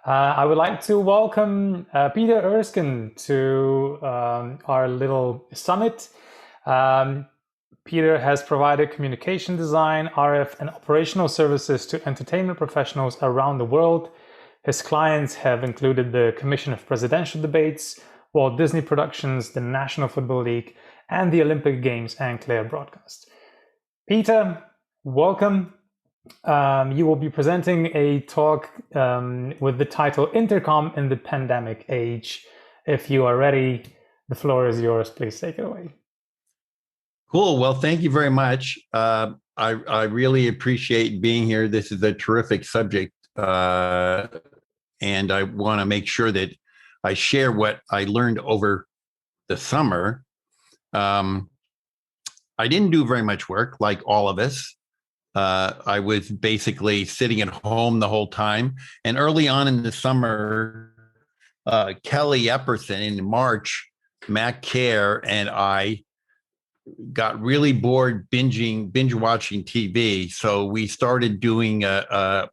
I would like to welcome Peter Erskine to our little summit. Um, Peter has provided communication design, RF, and operational services to entertainment professionals around the world. His clients have included the Commission of Presidential Debates, Walt Disney Productions, the National Football League, and the Olympic Games and Claire Broadcast. Peter, welcome. You will be presenting a talk with the title Intercom in the Pandemic Age. If you are ready, the floor is yours. Please take it away. Cool. Well, thank you very much. I really appreciate being here. This is a terrific subject. And I want to make sure that I share what I learned over the summer. I didn't do very much work, like all of us. I was basically sitting at home the whole time. And early on in the summer, Kelly Epperson in March, Matt Kerr, and I got really bored binge watching TV. So we started doing our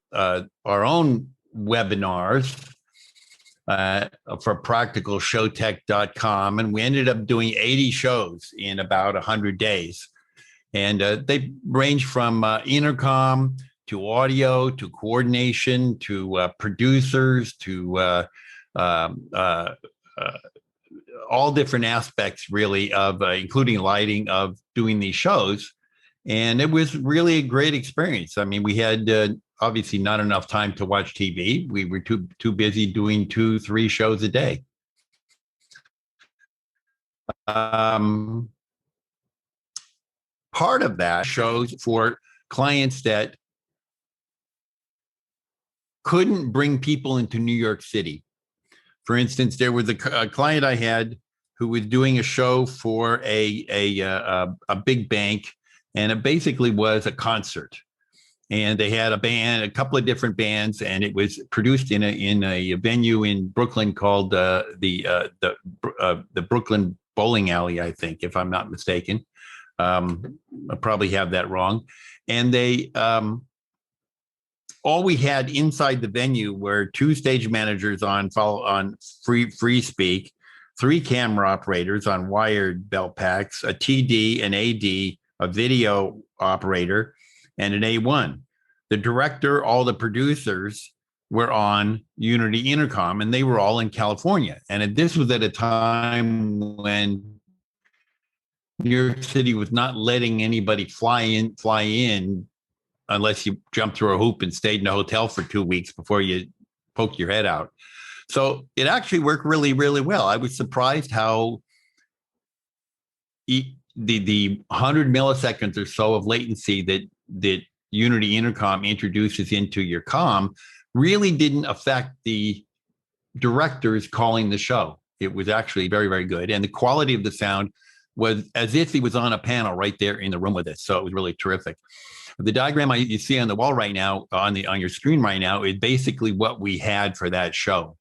own webinars for practicalshowtech.com. And we ended up doing 80 shows in about 100 days. And they range from intercom to audio to coordination to producers to all different aspects, really, of including lighting of doing these shows. And it was really a great experience. I mean, we had obviously not enough time to watch TV. We were too busy doing 2-3 shows a day. Part of that shows for clients that couldn't bring people into New York City. For instance, there was a client I had who was doing a show for a big bank, and it basically was a concert. And they had a band, a couple of different bands, and it was produced in a venue in Brooklyn called the Brooklyn Bowling Alley, I think, if I'm not mistaken. I probably have that wrong. And they all we had inside the venue were 2 stage managers on free speak, 3 camera operators on wired belt packs, a TD, an AD, a video operator, and an A1. The director, all the producers were on Unity Intercom, and they were all in California. And this was at a time when New York City was not letting anybody fly in unless you jumped through a hoop and stayed in a hotel for 2 weeks before you poke your head out. So it actually worked really, really well. I was surprised how the 100 milliseconds or so of latency that Unity Intercom introduces into your comm really didn't affect the directors calling the show. It was actually very, very good. And the quality of the sound was as if he was on a panel right there in the room with us. So it was really terrific. The diagram you see on the wall right now, on your screen right now, is basically what we had for that show.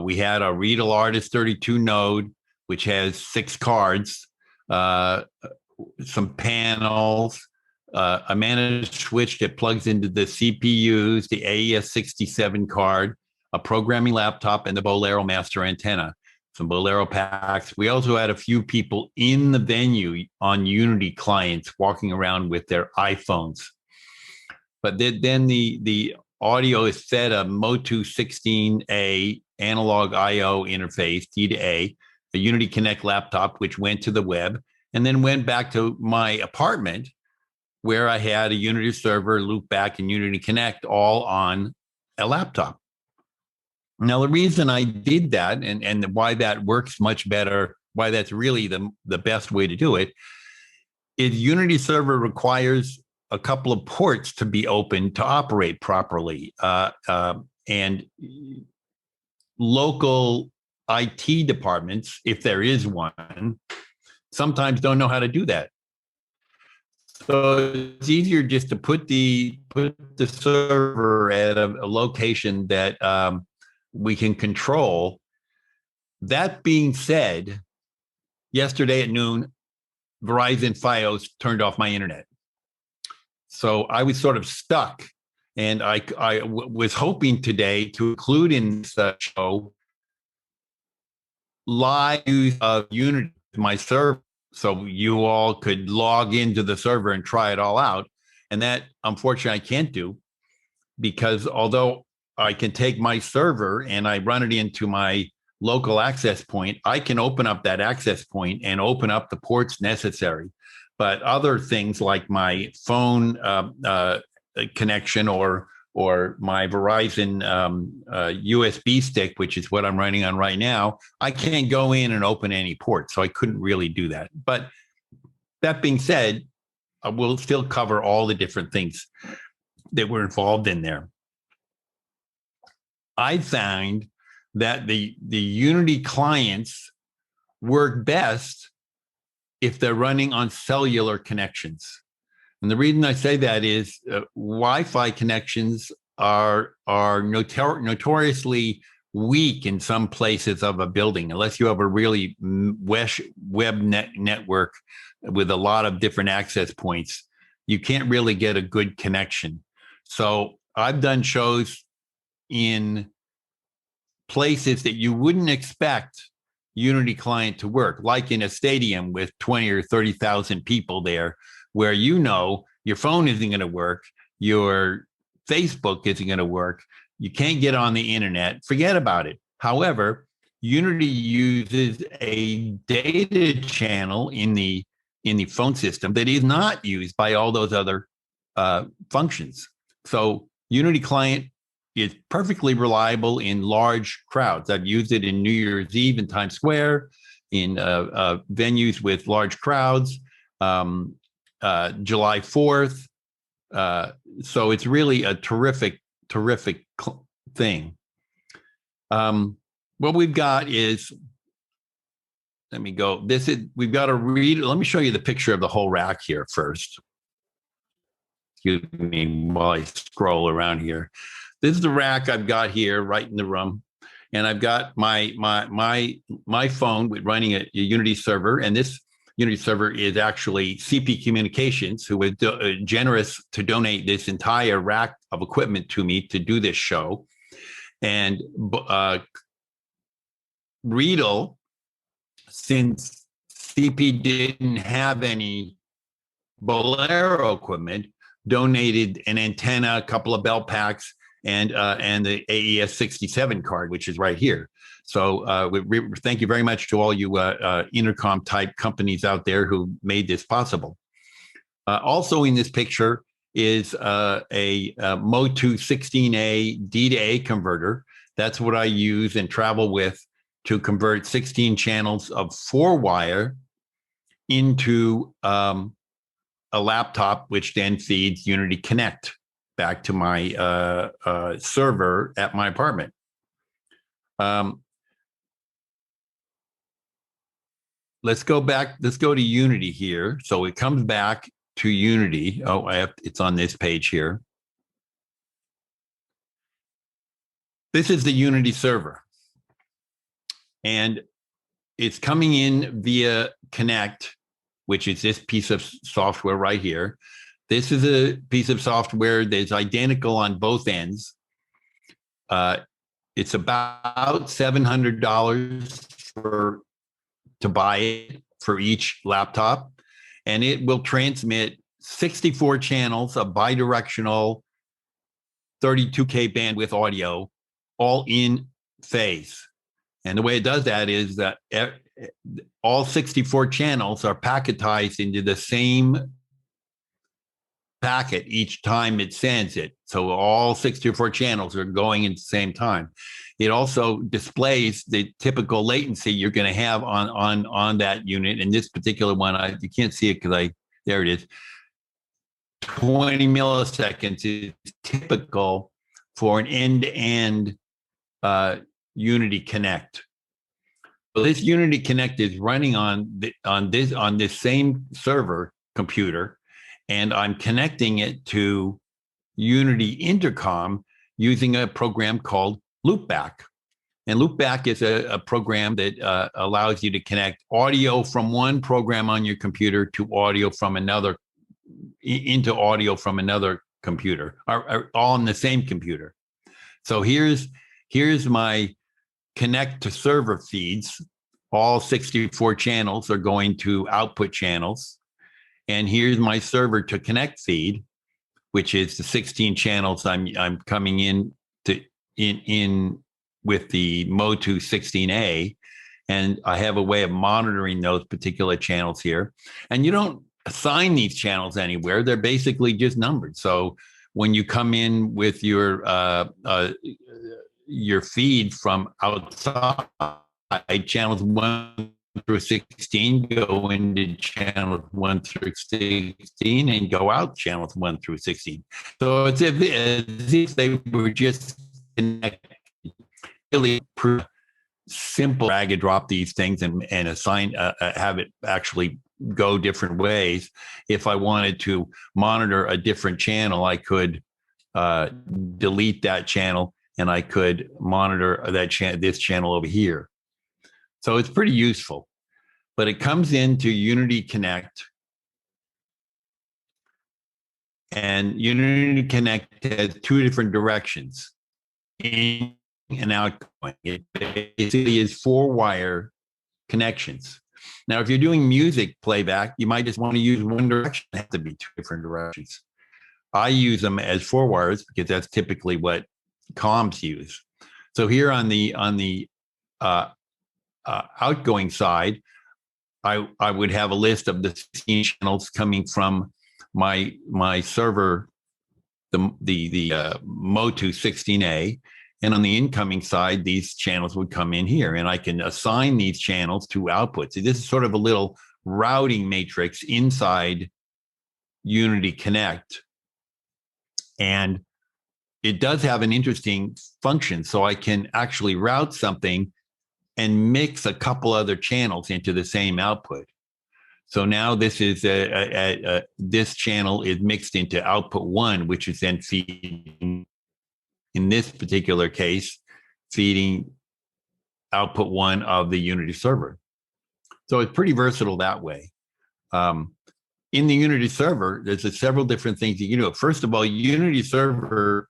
We had a Riedel Artist 32 node, which has 6 cards, some panels, a managed switch that plugs into the CPUs, the AES67 card, a programming laptop, and the Bolero master antenna. Some Bolero packs. We also had a few people in the venue on Unity clients walking around with their iPhones. But then the audio is fed a Motu 16A analog I/O interface, D to A, a Unity Connect laptop, which went to the web, and then went back to my apartment where I had a Unity server, Loopback, and Unity Connect all on a laptop. Now, the reason I did that and why that works much better, why that's really the best way to do it, is Unity Server requires a couple of ports to be open to operate properly. And local IT departments, if there is one, sometimes don't know how to do that. So it's easier just to put the server at a location that we can control. That being said, yesterday at noon, Verizon Fios turned off my internet. So I was sort of stuck. And was hoping today to include in this show live use of Unity, my server, so you all could log into the server and try it all out. And that, unfortunately, I can't do, because although I can take my server and I run it into my local access point, I can open up that access point and open up the ports necessary. But other things like my phone connection or my Verizon USB stick, which is what I'm running on right now, I can't go in and open any port. So I couldn't really do that. But that being said, we'll still cover all the different things that were involved in there. I found that the Unity clients work best if they're running on cellular connections. And the reason I say that is Wi-Fi connections are notoriously weak in some places of a building, unless you have a really web network with a lot of different access points. You can't really get a good connection. So I've done shows in places that you wouldn't expect Unity client to work, like in a stadium with 20 or 30,000 people there, where your phone isn't going to work, your Facebook isn't going to work, you can't get on the internet, forget about it. However, Unity uses a data channel in the phone system that is not used by all those other functions. So Unity client is perfectly reliable in large crowds. I've used it in New Year's Eve in Times Square, in venues with large crowds, July 4th. So it's really a terrific thing. What we've got is, we've got to read. Let me show you the picture of the whole rack here first. Excuse me while I scroll around here. This is the rack I've got here right in the room. And I've got my phone with running a Unity server. And this Unity server is actually CP Communications, who was generous to donate this entire rack of equipment to me to do this show. And Riedel, since CP didn't have any Bolero equipment, donated an antenna, a couple of bell packs, and the AES 67 card, which is right here. So thank you very much to all you Intercom type companies out there who made this possible. Also in this picture is a Motu 16A D to A converter. That's what I use and travel with to convert 16 channels of 4-wire into a laptop, which then feeds Unity Connect back to my server at my apartment. Let's go back. Let's go to Unity here. So it comes back to Unity. Oh, it's on this page here. This is the Unity server. And it's coming in via Connect, which is this piece of software right here. This is a piece of software that's identical on both ends. It's about $700 to buy it for each laptop, and it will transmit 64 channels of bidirectional 32K bandwidth audio, all in phase. And the way it does that is that all 64 channels are packetized into the same packet each time it sends it. So all 64 channels are going at the same time. It also displays the typical latency you're going to have on that unit. And this particular one, you can't see it because there it is. 20 milliseconds is typical for an end-to-end Unity Connect. So this Unity Connect is running on this same server computer, and I'm connecting it to Unity Intercom using a program called Loopback. And Loopback is a program that allows you to connect audio from one program on your computer to audio from another, into audio from another computer, are all on the same computer. So here's my connect to server feeds. All 64 channels are going to output channels. And here's my server to connect feed, which is the 16 channels I'm coming in with the Motu 16A. And I have a way of monitoring those particular channels here. And you don't assign these channels anywhere. They're basically just numbered. So when you come in with your feed from outside, channels 1 through 16 go into channels 1 through 16 and go out channels 1 through 16. So it's as if they were just connected. Really simple, drag and drop these things and assign, have it actually go different ways. If I wanted to monitor a different channel, I could delete that channel and I could monitor this channel over here. So it's pretty useful, but it comes into Unity Connect, and Unity Connect has two different directions, in and outgoing. It basically is 4-wire connections. Now, if you're doing music playback, you might just want to use one direction. It has to be two different directions. I use them as 4 wires because that's typically what comms use. So here on the outgoing side, I would have a list of the 16 channels coming from my server, the Motu 16A, and on the incoming side, these channels would come in here, and I can assign these channels to outputs. So this is sort of a little routing matrix inside Unity Connect, and it does have an interesting function. So I can actually route something and mix a couple other channels into the same output. So now this is this channel is mixed into output 1, which is then feeding, in this particular case, feeding output 1 of the Unity server. So it's pretty versatile that way. In the Unity server, there's several different things you can do. First of all, Unity server,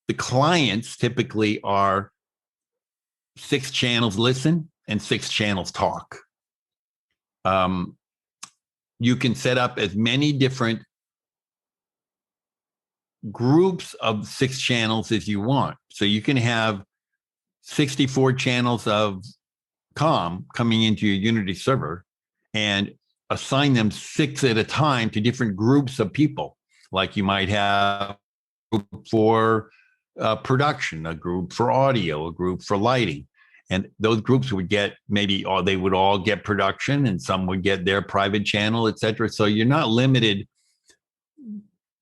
the clients typically are 6 channels listen and 6 channels talk. You can set up as many different groups of 6 channels as you want. So you can have 64 channels of comm coming into your Unity server and assign them 6 at a time to different groups of people. Like you might have a group for production, a group for audio, a group for lighting. And those groups would get they would all get production, and some would get their private channel, et cetera. So you're not limited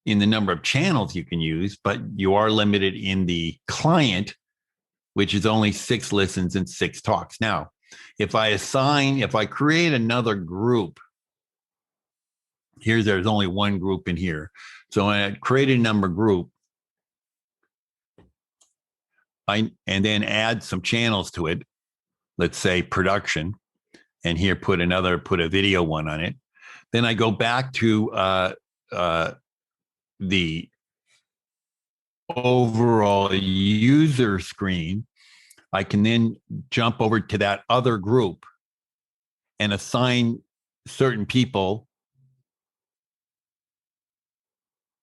in the number of channels you can use, but you are limited in the client, which is only 6 listens and 6 talks. Now, if I create another group, there's only one group in here. So when I create a number group, and then add some channels to it, let's say production, and here put a video one on it. Then I go back to the overall user screen. I can then jump over to that other group and assign certain people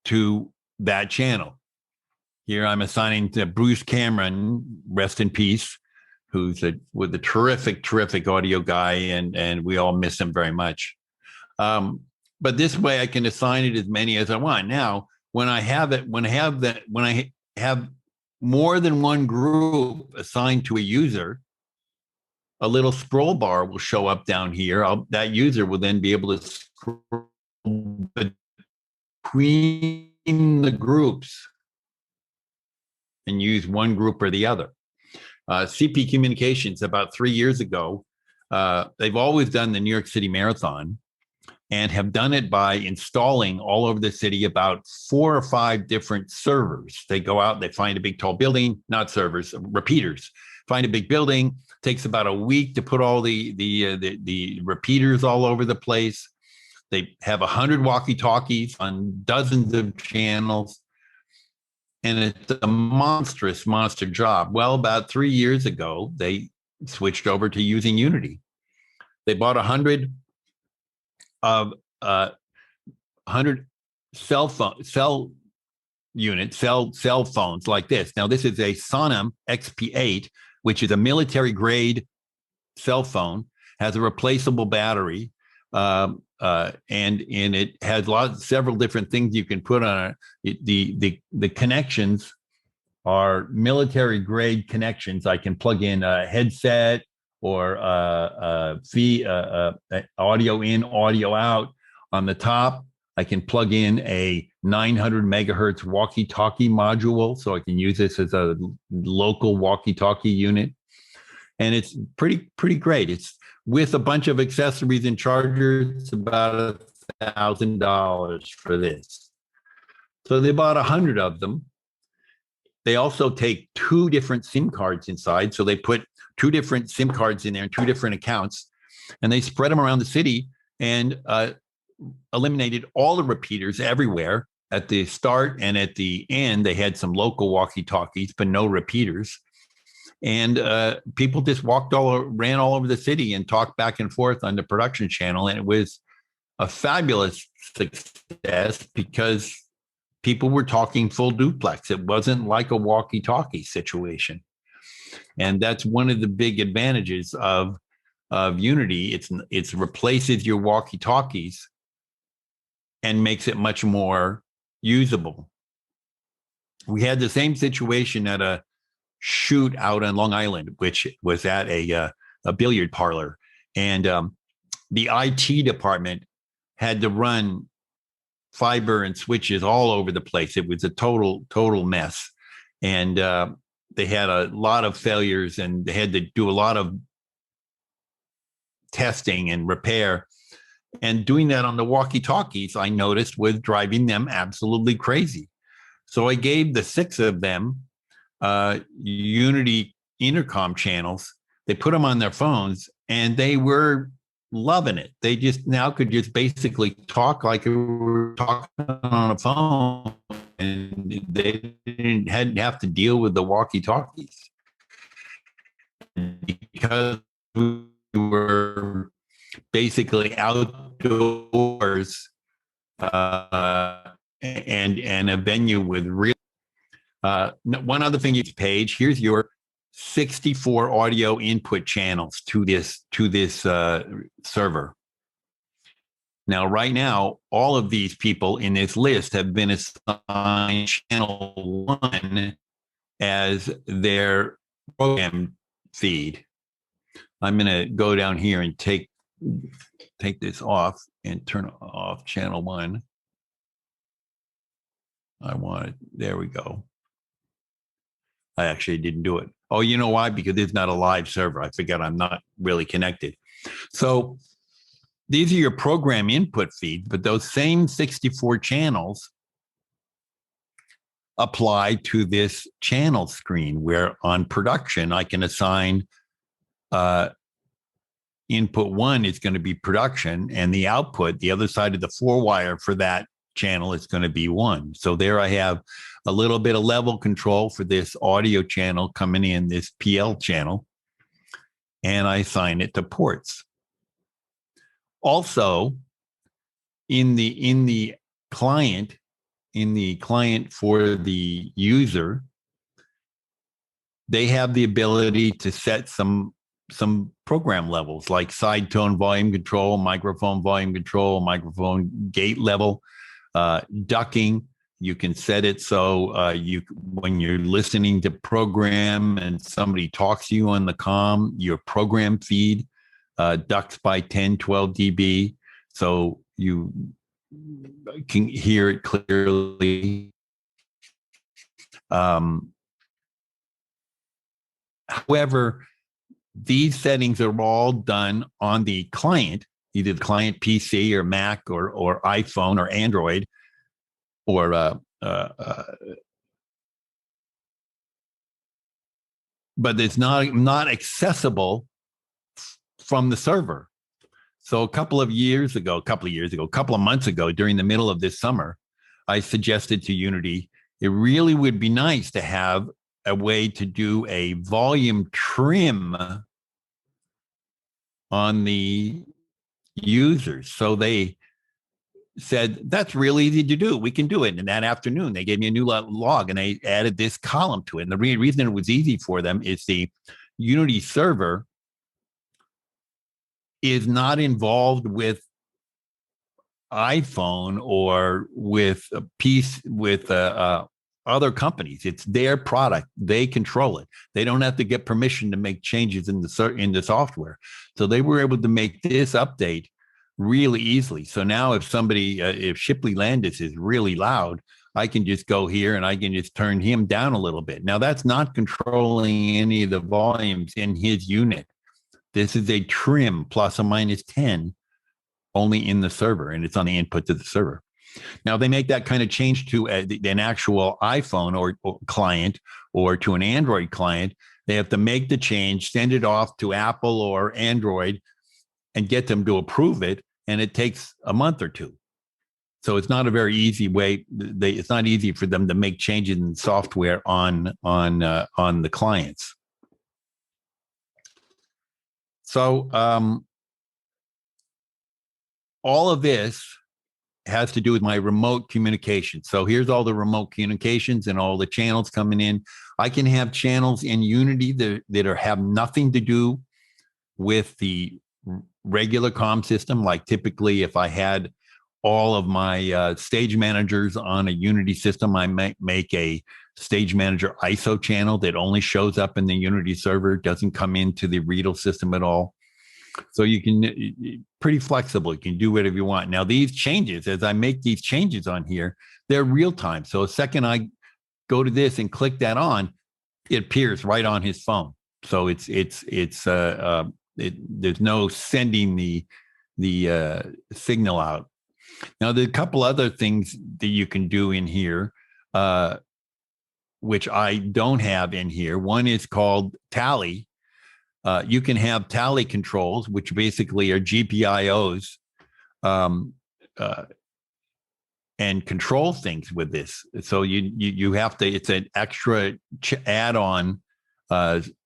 to that channel. Here I'm assigning to Bruce Cameron, rest in peace, who's with a terrific audio guy, and we all miss him very much. But this way I can assign it as many as I want. Now, when I have more than one group assigned to a user, a little scroll bar will show up down here. That user will then be able to scroll between the groups and use one group or the other. CP Communications, about 3 years ago, they've always done the New York City Marathon and have done it by installing all over the city about 4 or 5 different servers. They go out, they find a big tall building, not servers, repeaters. Find a big building, takes about a week to put all the repeaters all over the place. They have 100 walkie-talkies on dozens of channels, and it's a monster job. Well, about 3 years ago, they switched over to using Unity. They bought 100 of 100 cell phones like this. Now, this is a Sonim XP8, which is a military grade cell phone, has a replaceable battery, and it has several different things you can put on it. The connections are military grade connections. I can plug in a headset or audio in, audio out. On the top, I can plug in a 900 megahertz walkie-talkie module, so I can use this as a local walkie-talkie unit. And it's pretty great. It's with a bunch of accessories and chargers. It's about $1,000 for this. So they bought 100 of them. They also take 2 different SIM cards inside. So they put 2 different SIM cards in there and 2 different accounts, and they spread them around the city and eliminated all the repeaters everywhere. At the start and at the end, they had some local walkie-talkies, but no repeaters. And people just ran all over the city and talked back and forth on the production channel. And it was a fabulous success because people were talking full duplex. It wasn't like a walkie-talkie situation. And that's one of the big advantages of Unity. It replaces your walkie-talkies and makes it much more usable. We had the same situation at a shoot out on Long Island, which was at a billiard parlor. And the IT department had to run fiber and switches all over the place. It was a total mess. And they had a lot of failures, and they had to do a lot of testing and repair. And doing that on the walkie-talkies, I noticed, was driving them absolutely crazy. So I gave the 6 of them Unity Intercom channels. They put them on their phones, and they were loving it. They just now could just basically talk like we were talking on a phone, and they hadn't have to deal with the walkie-talkies because we were basically outdoors and a venue with real. One other thing, each page. Here's your 64 audio input channels to this server. Now, right now, all of these people in this list have been assigned channel 1 as their program feed. I'm going to go down here and take this off and turn off channel 1. I want it. There we go. I actually didn't do it. Oh, you know why? Because it's not a live server. I forget I'm not really connected. So these are your program input feeds, but those same 64 channels apply to this channel screen, where on production, I can assign input 1 is going to be production, and the output, the other side of the 4-wire for that channel, is going to be 1. So there I have a little bit of level control for this audio channel coming in, this PL channel, and I assign it to ports. Also, in the client for the user, they have the ability to set some program levels like side tone volume control, microphone volume control, microphone gate level, ducking. You can set it so when you're listening to program and somebody talks to you on the comm, your program feed ducks by 10, 12 dB, so you can hear it clearly. However, these settings are all done on the client, either the client PC or Mac or iPhone or Android, or but it's not accessible from the server. So a couple of months ago, during the middle of this summer, I suggested to Unity, it really would be nice to have a way to do a volume trim on the users. So they said, that's really easy to do. We can do it. And that afternoon, they gave me a new log and they added this column to it. And the reason it was easy for them is the Unity server is not involved with iPhone or with a piece with other companies. It's their product. They control it. They don't have to get permission to make changes in the software. So they were able to make this update really easily. So now if Shipley Landis is really loud, I can just go here and I can just turn him down a little bit. Now that's not controlling any of the volumes in his unit. This is a trim plus or minus 10 only in the server, and it's on the input to the server. Now they make that kind of change to an actual iPhone or client or to an Android client. They have to make the change, send it off to Apple or Android and get them to approve it. And it takes a month or two. So it's not a very easy way. It's not easy for them to make changes in software on the clients. So all of this has to do with my remote communication. So here's all the remote communications and all the channels coming in. I can have channels in Unity that have nothing to do with the regular comm system. Like typically, if I had all of my stage managers on a Unity system, I might make a stage manager ISO channel that only shows up in the Unity server, doesn't come into the Readle system at all. So you can pretty flexible. You can do whatever you want. Now these changes, as I make these changes on here, they're real time. So a second I go to this and click that on, it appears right on his phone. So there's no sending the signal out. Now there's a couple other things that you can do in here, which I don't have in here. One is called tally. You can have tally controls, which basically are GPIOs, and control things with this. So you have to. It's an extra add-on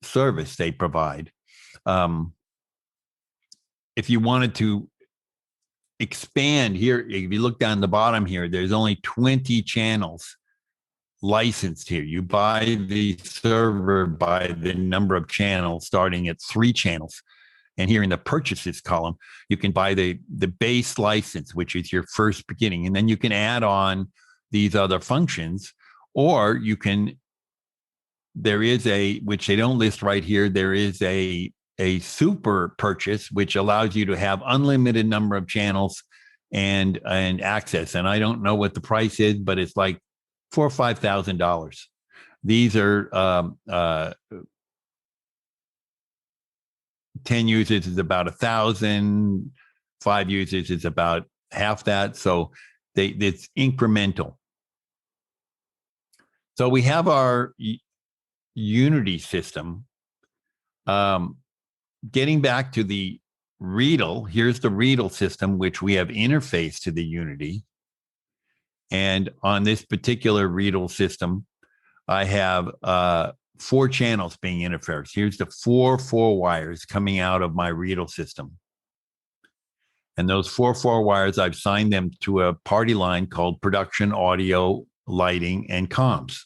service they provide. If you wanted to expand here, if you look down the bottom here, there's only 20 channels licensed here. You buy the server by the number of channels, starting at 3 channels. And here in the purchases column, you can buy the base license, which is your first beginning. And then you can add on these other functions, or you can, there is which they don't list right here, there is a super purchase, which allows you to have unlimited number of channels and access. And I don't know what the price is, but it's like $4,000 or $5,000. These are 10 users is about 1,000, 5 users is about half that. So it's incremental. So we have our Unity system. Getting back to the Readle, here's the Readle system, which we have interfaced to the Unity. And on this particular Readle system, I have 4 channels being interfaced. Here's the 4 wires coming out of my Readle system. And those 4 wires, I've signed them to a party line called production, audio, lighting, and comms.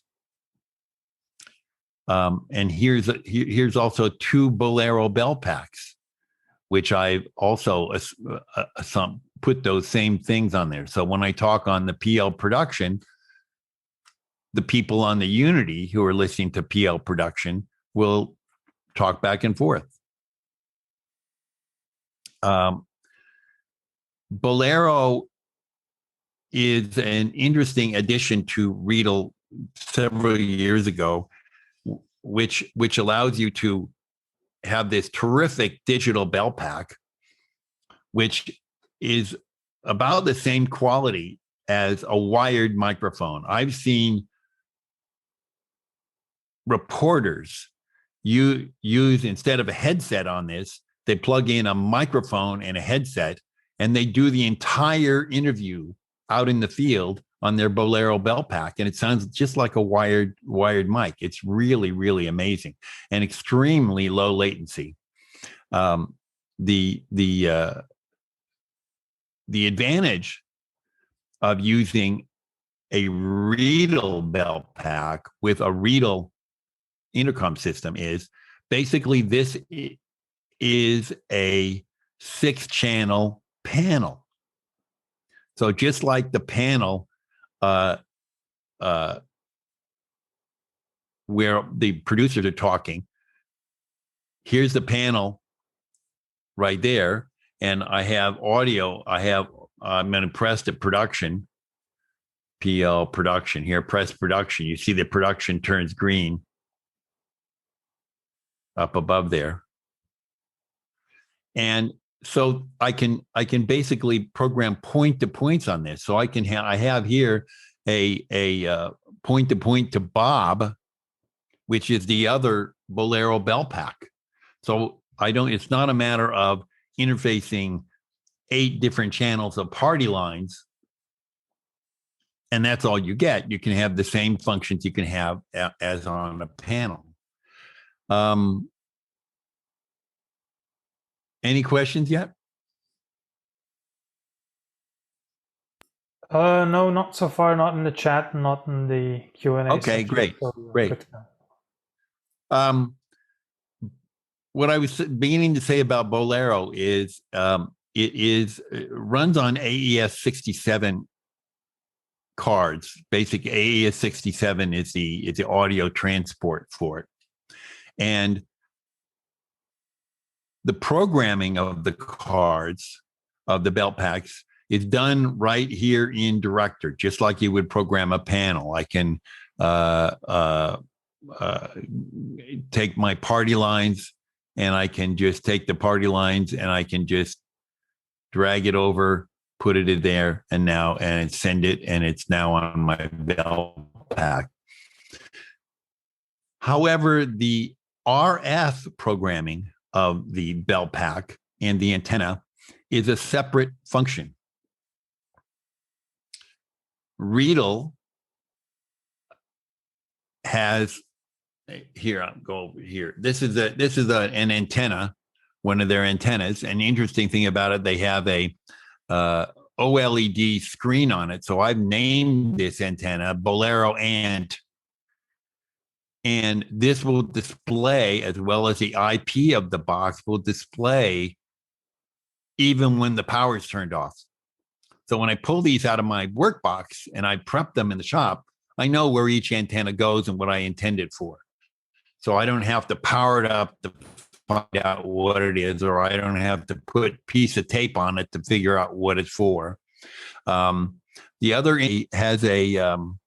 And here's also 2 Bolero bell packs, which I've also put those same things on there. So when I talk on the PL production, the people on the Unity who are listening to PL production will talk back and forth. Bolero is an interesting addition to Readle several years ago, which allows you to have this terrific digital bell pack, which is about the same quality as a wired microphone. I've seen reporters use, instead of a headset on this, they plug in a microphone and a headset, and they do the entire interview out in the field on their Bolero bell pack, and it sounds just like a wired mic. It's really, really amazing and extremely low latency. The advantage of using a Riedel bell pack with a Riedel intercom system is basically this is a 6-channel panel. So just like the panel where the producers are talking, here's the panel right there, and I have audio. I'm going to press the production, PL production here, press production. You see the production turns green up above there. And so I can basically program point to points on this. So I have here a point to point to Bob, which is the other Bolero bell pack. So it's not a matter of interfacing 8 different channels of party lines, and that's all you get. You can have the same functions you can have as on a panel. Any questions yet? No, not so far. Not in the chat, not in the Q&A. Okay, great, great. What I was beginning to say about Bolero is it runs on AES 67 cards. Basic AES 67 is the audio transport for it, and the programming of the cards of the belt packs is done right here in Director, just like you would program a panel. I can take my party lines, and I can just take the party lines and I can just drag it over, put it in there, and send it, and it's now on my belt pack. However, the RF programming of the belt pack and the antenna is a separate function. Riedel has here. I'll go over here. This is an antenna, one of their antennas. And the interesting thing about it, they have a OLED screen on it. So I've named this antenna Bolero Ant. And this will display, as well as the IP of the box, will display even when the power is turned off. So when I pull these out of my work box and I prep them in the shop, I know where each antenna goes and what I intend it for. So I don't have to power it up to find out what it is, or I don't have to put a piece of tape on it to figure out what it's for. The other has I'm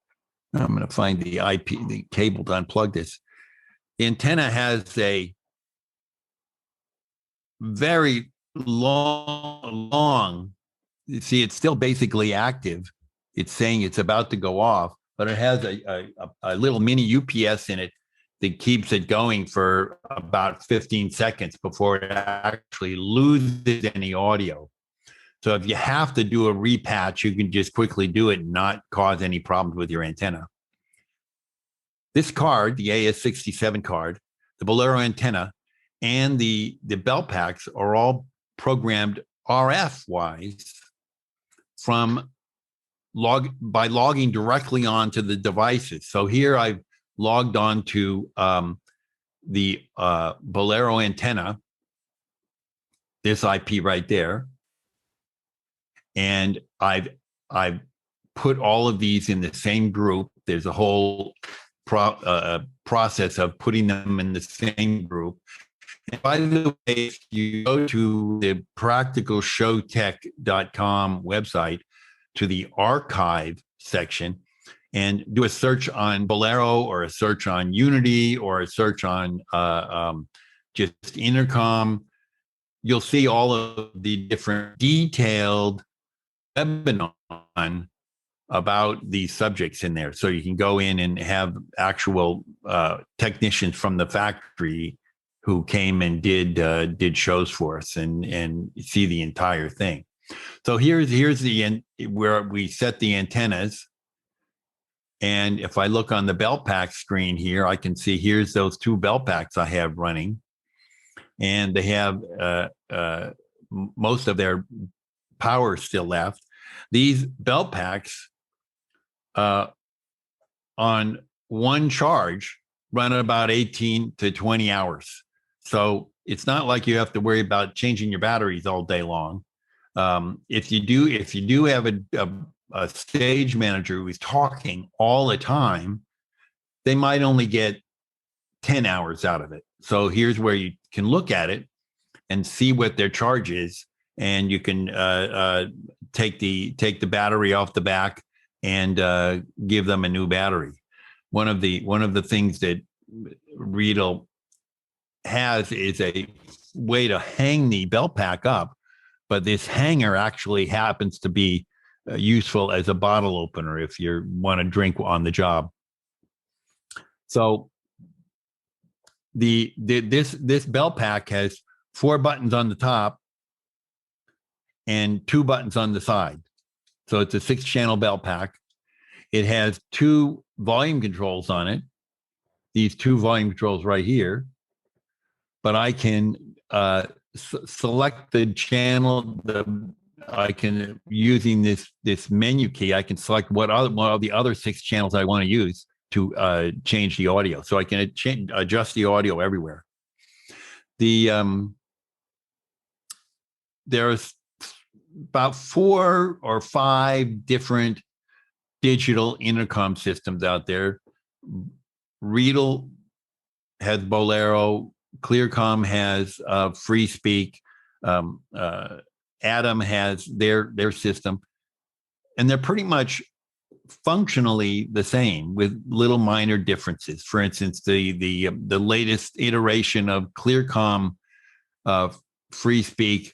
going to find the the cable to unplug this. The antenna has a very long, you see, it's still basically active. It's saying it's about to go off, but it has a little mini UPS in it that keeps it going for about 15 seconds before it actually loses any audio. So if you have to do a repatch, you can just quickly do it and not cause any problems with your antenna. This card, the AS67 card, the Bolero antenna, and the belt packs are all programmed RF-wise by logging directly onto the devices. So here I've logged on to the Bolero antenna, this IP right there, and I've put all of these in the same group. There's a whole process of putting them in the same group. And by the way, if you go to the practicalshowtech.com website to the archive section and do a search on Bolero or a search on Unity or a search on just Intercom, you'll see all of the different detailed webinars about these subjects in there. So you can go in and have actual technicians from the factory who came and did shows for us and see the entire thing. So here's the where we set the antennas. And if I look on the belt pack screen here, I can see here's those two belt packs I have running, and they have most of their power still left. These belt packs on one charge run about 18 to 20 hours. So it's not like you have to worry about changing your batteries all day long. If you do have a stage manager who is talking all the time, they might only get 10 hours out of it. So here's where you can look at it and see what their charge is, and you can take the battery off the back and give them a new battery. One of the things that Riedel has is a way to hang the belt pack up, but this hanger actually happens to be useful as a bottle opener if you want to drink on the job. So this belt pack has 4 buttons on the top and 2 buttons on the side. So it's a 6-channel belt pack. It has 2 volume controls on it. These 2 volume controls right here. But I can select the channel. I can, using this menu key, I can select what of the other 6 channels I want to use to change the audio. So I can adjust the audio everywhere. There's about 4 or 5 different digital intercom systems out there. Riedel has Bolero. Clearcom has Free Speak. Adam has their system, and they're pretty much functionally the same with little minor differences. For instance, the latest iteration of Clearcom Free Speak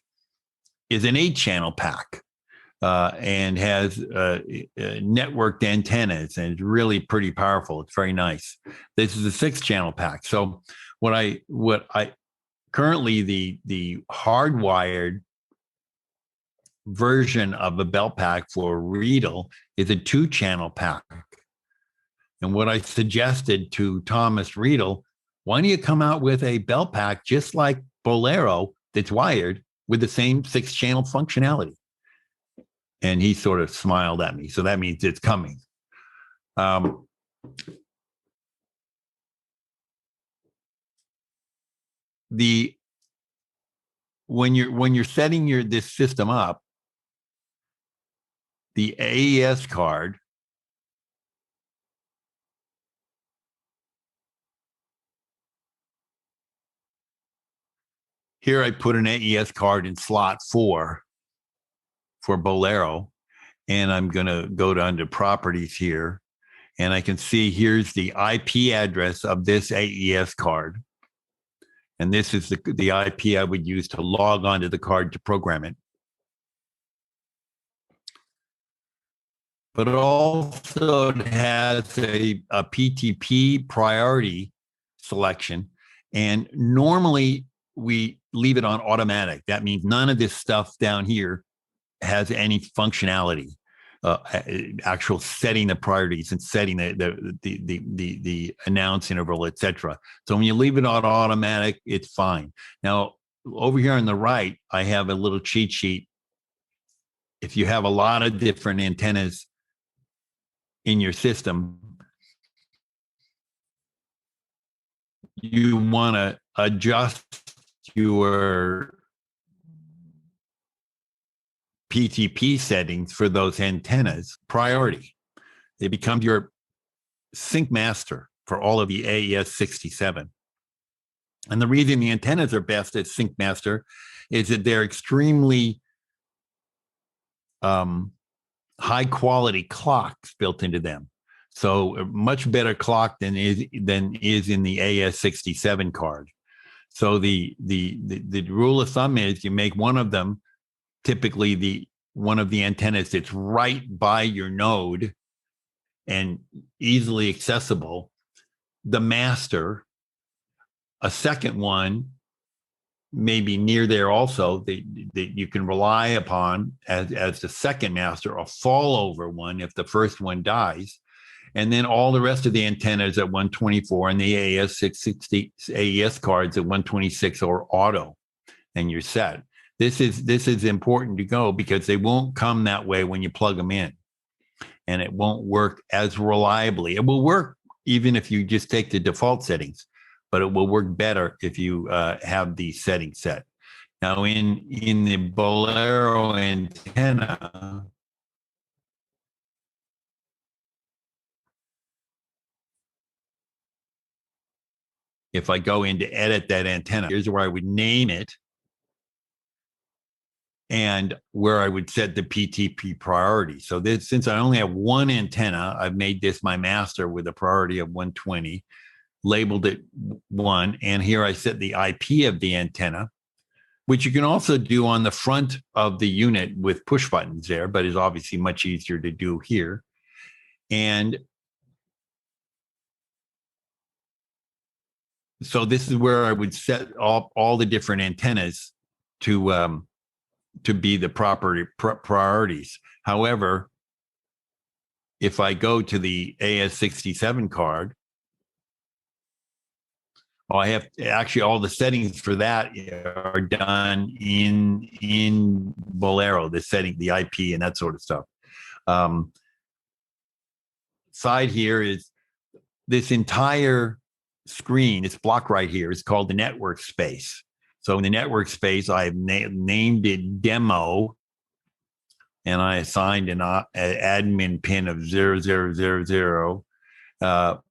is an 8-channel pack and has networked antennas, and it's really pretty powerful. It's very nice. This is a 6-channel pack. So what I currently the hardwired version of a belt pack for Riedel is a 2-channel pack. And what I suggested to Thomas Riedel, why don't you come out with a belt pack just like Bolero that's wired with the same 6-channel functionality? And he sort of smiled at me. So that means it's coming. When you're setting this system up, the AES card here, I put an AES card in slot 4 for Bolero, and I'm going to go to under properties here, and I can see here's the IP address of this AES card. And this is the IP I would use to log onto the card to program it. But it also has a PTP priority selection. And normally we leave it on automatic. That means none of this stuff down here has any functionality, actual setting the priorities and setting the announce interval, etc. So when you leave it on automatic, it's fine. Now, over here on the right, I have a little cheat sheet. If you have a lot of different antennas in your system, you want to adjust your PTP settings for those antennas priority. They become your sync master for all of the AES 67. And the reason the antennas are best at sync master is that they're extremely high quality clocks built into them. So a much better clock than is in the AES 67 card. So the rule of thumb is you make one of them, typically one of the antennas that's right by your node and easily accessible, the master a second one maybe near there also that you can rely upon as the second master, a fall over one if the first one dies. And then all the rest of the antennas at 124 and the AES 660 AES cards at 126 or auto, and you're set. This is important to go because they won't come that way when you plug them in, and it won't work as reliably. It will work even if you just take the default settings, but it will work better if you have the settings set. Now, in the Bolero antenna, if I go in to edit that antenna, here's where I would name it and where I would set the PTP priority. So this, since I only have one antenna, I've made this my master with a priority of 120, labeled it 1, and here I set the IP of the antenna, which you can also do on the front of the unit with push buttons there, but is obviously much easier to do here. And so this is where I would set all the different antennas to be the priorities. However, if I go to the AS67 card, I have actually all the settings for that are done in Bolero, the setting, the IP, and that sort of stuff. Side here is this entire screen, this block right here is called the network space. So in the network space, I've named it demo, and I assigned an admin pin of 0000.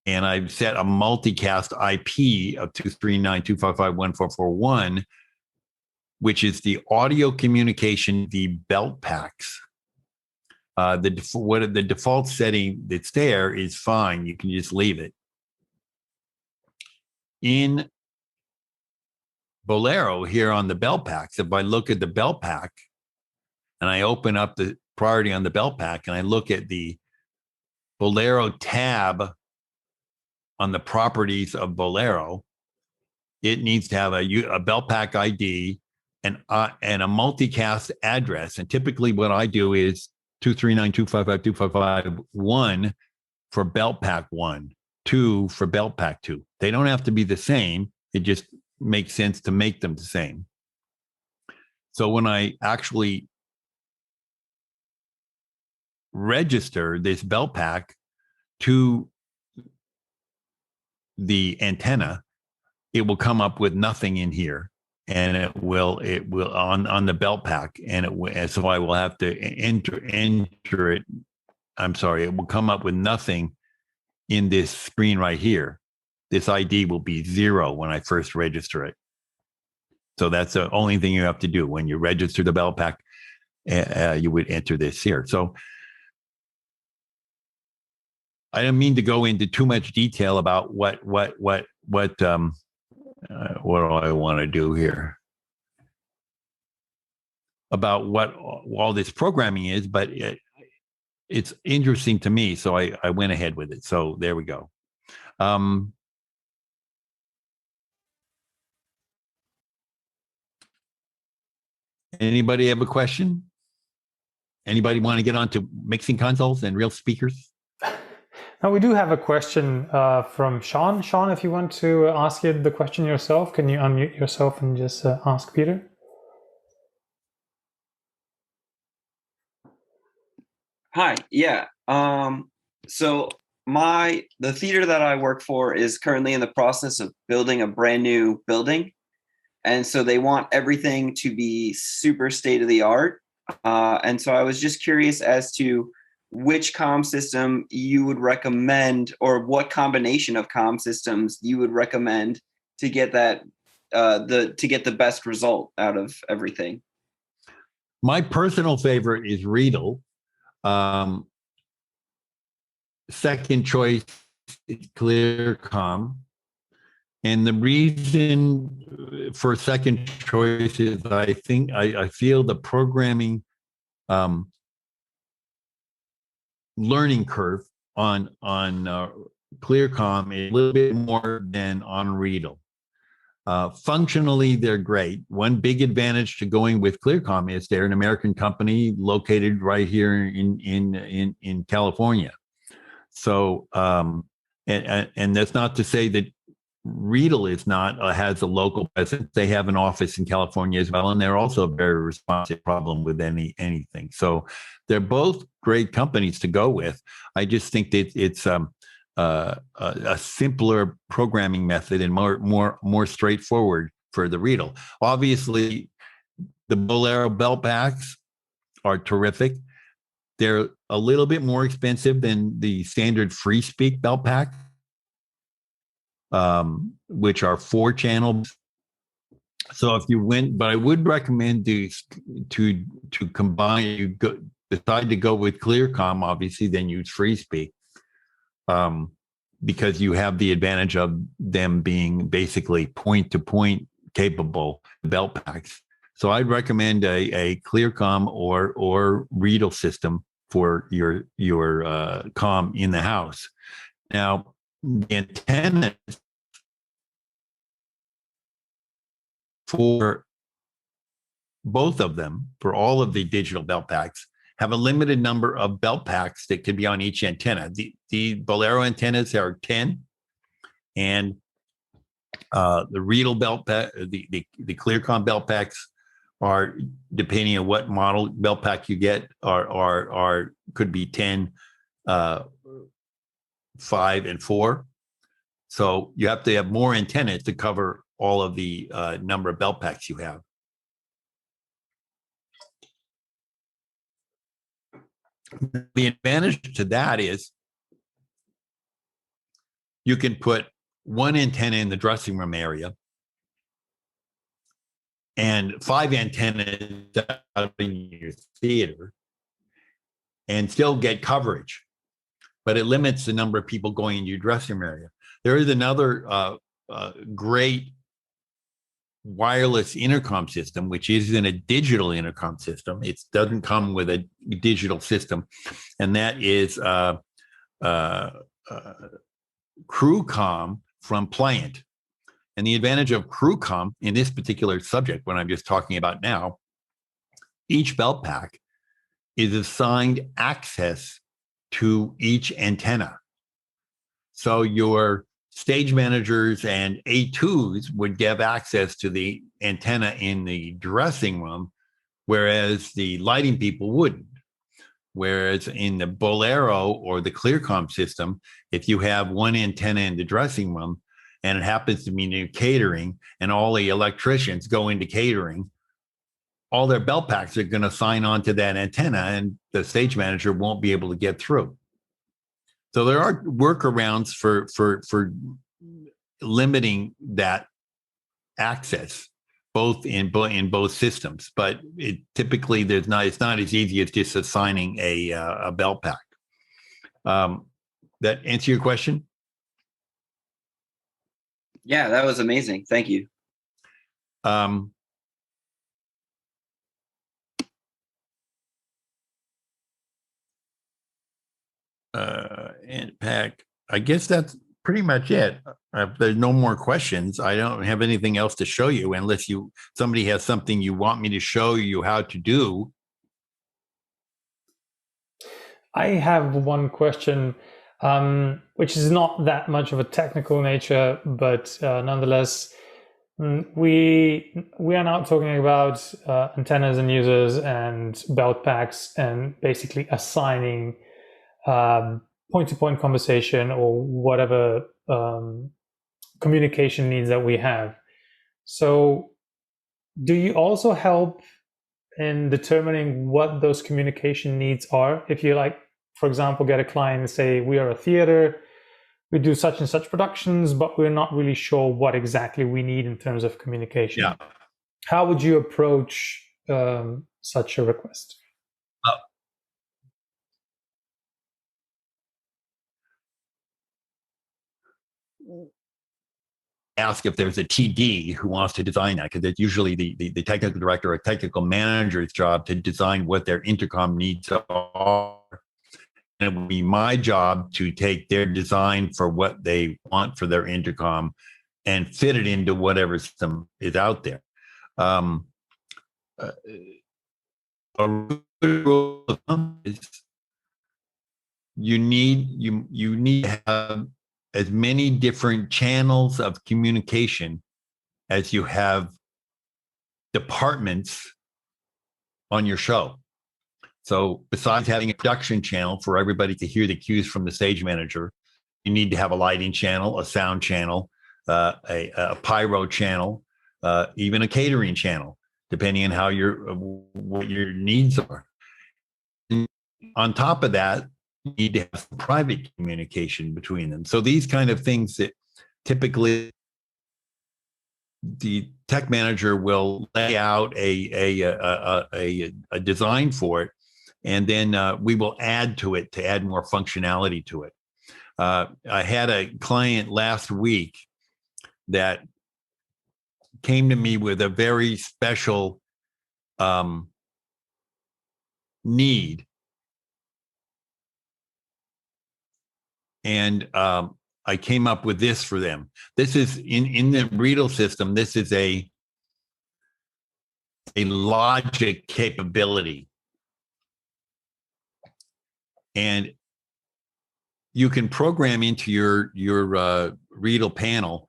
And I've set a multicast IP of 239.255.1441, which is the audio communication, the belt packs. The default setting that's there is fine. You can just leave it. In Bolero here on the belt packs, if I look at the belt pack and I open up the priority on the belt pack and I look at the Bolero tab on the properties of Bolero, it needs to have a belt pack ID and a multicast address. And typically what I do is 239.255.255.1 for belt pack 1, 2 for belt pack 2. They don't have to be the same. It just makes sense to make them the same. So when I actually register this belt pack to the antenna, it will come up with nothing in here, and it will on the belt pack, and so I will have to enter it. I'm sorry, it will come up with nothing in this screen right here. This ID will be 0 when I first register it. So that's the only thing you have to do when you register the belt pack. You would enter this here. So I don't mean to go into too much detail about what do I want to do here about what all this programming is, but it's interesting to me, so I went ahead with it. So there we go. Anybody have a question? Anybody want to get on to mixing consoles and real speakers? Now we do have a question from Sean. Sean, if you want to ask it, the question yourself, can you unmute yourself and just ask Peter? Hi, yeah. So the theater that I work for is currently in the process of building a brand new building. And so they want everything to be super state of the art. And so I was just curious as to which comm system you would recommend, or what combination of comm systems you would recommend to get that to get the best result out of everything. My personal favorite is Riedel. Second choice is Clearcom. And the reason for second choice is I feel the programming learning curve on Clearcom is a little bit more than on Riedel. Functionally, they're great. One big advantage to going with Clearcom is they're an American company located right here in California. So, and that's not to say that Riedel is not has a local presence. They have an office in California as well, and they're also a very responsive problem with anything. So, they're both great companies to go with. I just think that it's a simpler programming method and more straightforward for the Riedel. Obviously, the Bolero belt packs are terrific. They're a little bit more expensive than the standard free speak belt pack, which are 4 channels. So if you went, but I would recommend to combine. You decide to go with Clearcom, obviously, then use free speak. Because you have the advantage of them being basically point-to-point capable belt packs. So I'd recommend a Clearcom or Riedel system for your comm in the house. Now, the antennas for both of them, for all of the digital belt packs, have a limited number of belt packs that could be on each antenna. The Bolero antennas are 10, and the Riedel belt pack, the Clearcom belt packs are, depending on what model belt pack you get, are could be 10, 5, and 4. So you have to have more antennas to cover all of the number of belt packs you have. The advantage to that is you can put one antenna in the dressing room area and 5 antennas out in your theater and still get coverage, but it limits the number of people going into your dressing room area. There is another great wireless intercom system, which isn't a digital intercom system. It doesn't come with a digital system, and that is CrewCom from Pliant. And the advantage of CrewCom in this particular subject, what I'm just talking about now, each belt pack is assigned access to each antenna. So your stage managers and A2s would give access to the antenna in the dressing room, whereas the lighting people wouldn't. Whereas in the Bolero or the Clearcom system, if you have one antenna in the dressing room and it happens to be near catering and all the electricians go into catering, all their belt packs are going to sign on to that antenna and the stage manager won't be able to get through. So there are workarounds for limiting that access, both in both systems. But typically it's not as easy as just assigning a belt pack. That answer your question? Yeah, that was amazing. Thank you. And Pack, I guess that's pretty much it. If there's no more questions, I don't have anything else to show you unless somebody has something you want me to show you how to do. I have one question, which is not that much of a technical nature, but nonetheless, we are now talking about antennas and users and belt packs and basically assigning point-to-point conversation or whatever communication needs that we have. So do you also help in determining what those communication needs are? If you, like, for example, get a client and say, we are a theater, we do such and such productions, but we're not really sure what exactly we need in terms of communication. Yeah. How would you approach such a request? Ask if there's a TD who wants to design that, because it's usually the technical director or technical manager's job to design what their intercom needs are. And it would be my job to take their design for what they want for their intercom and fit it into whatever system is out there. A good rule of thumb is you need to have as many different channels of communication as you have departments on your show. So besides having a production channel for everybody to hear the cues from the stage manager, you need to have a lighting channel, a sound channel, a pyro channel, even a catering channel, depending on how what your needs are. And on top of that, you need to have private communication between them. So these kind of things that typically the tech manager will lay out a design for it, and then we will add to it to add more functionality to it. I had a client last week that came to me with a very special need. And I came up with this for them. This is in the Riedel system. This is a logic capability. And you can program into your Riedel panel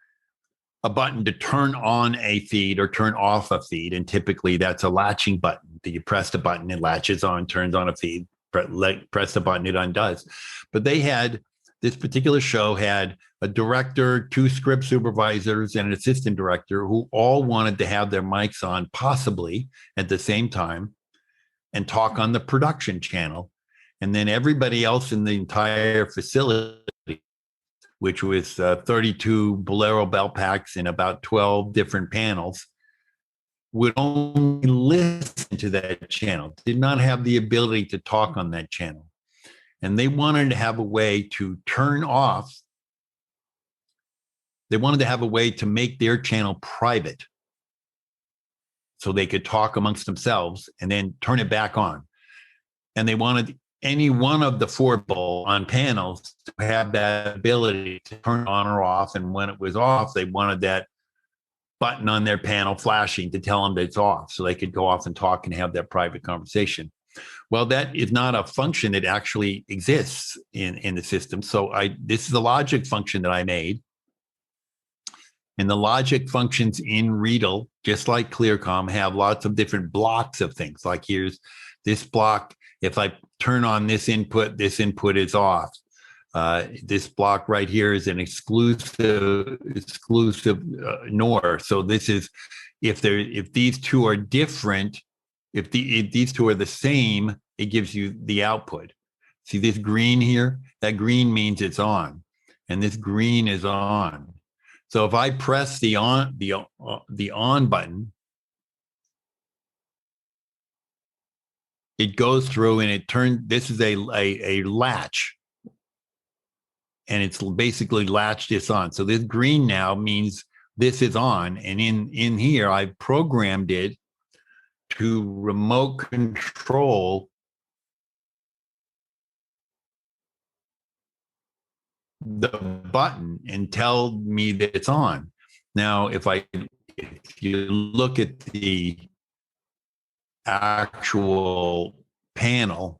a button to turn on a feed or turn off a feed. And typically that's a latching button. You press the button, it latches on, turns on a feed, press the button, it undoes. But this particular show had a director, 2 script supervisors, and an assistant director who all wanted to have their mics on possibly at the same time and talk on the production channel. And then everybody else in the entire facility, which was 32 Bolero belt packs and about 12 different panels, would only listen to that channel, did not have the ability to talk on that channel. And they wanted to have a way to turn off. They wanted to have a way to make their channel private so they could talk amongst themselves and then turn it back on. And they wanted any one of the 4 people on panels to have that ability to turn on or off. And when it was off, they wanted that button on their panel flashing to tell them that it's off so they could go off and talk and have that private conversation. Well, that is not a function that actually exists in the system. So this is a logic function that I made. And the logic functions in Riedel, just like ClearCom, have lots of different blocks of things. Like here's this block. If I turn on this input is off. This block right here is an exclusive NOR. So this is if these two are different. If these two are the same, it gives you the output. See this green here? That green means it's on, and this green is on. So if I press the on button, it goes through and it turns. This is a latch, and it's basically latched this on. So this green now means this is on, and in here I've programmed it to remote control the button and tell me that it's on. Now, if you look at the actual panel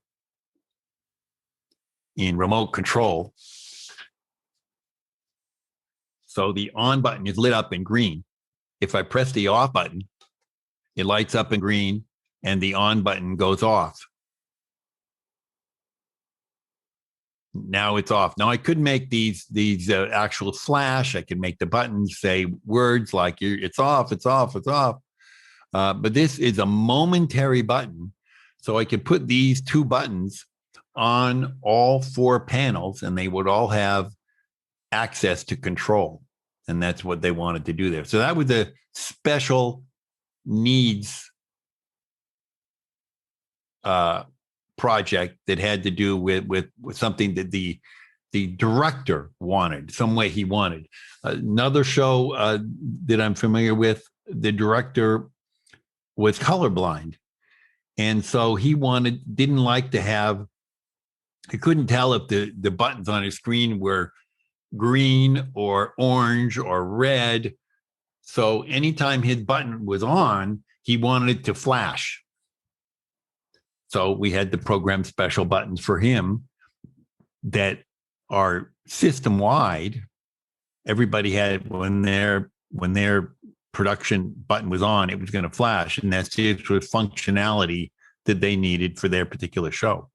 in remote control, so the on button is lit up in green. If I press the off button, it lights up in green and the on button goes off. Now it's off. Now I could make these actual flash. I can make the buttons say words like it's off, it's off, it's off. But this is a momentary button. So I could put these 2 buttons on all 4 panels and they would all have access to control. And that's what they wanted to do there. So that was a special needs project that had to do with something that the director wanted, some way he wanted. Another show that I'm familiar with, the director was colorblind. And so he didn't like to have, he couldn't tell if the buttons on his screen were green or orange or red. So anytime his button was on, he wanted it to flash. So we had to program special buttons for him that are system wide. Everybody had when their production button was on, it was going to flash, and that's just with functionality that they needed for their particular show.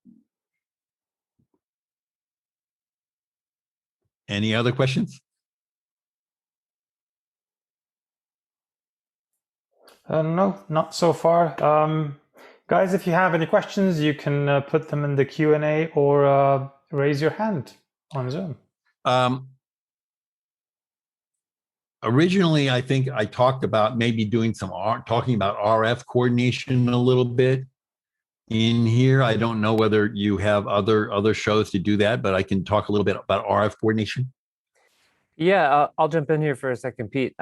Any other questions? No, not so far. Guys, if you have any questions, you can put them in the Q&A or raise your hand on Zoom. Originally, I think I talked about maybe doing talking about RF coordination a little bit in here. I don't know whether you have other shows to do that, but I can talk a little bit about RF coordination. Yeah, I'll jump in here for a second, Pete.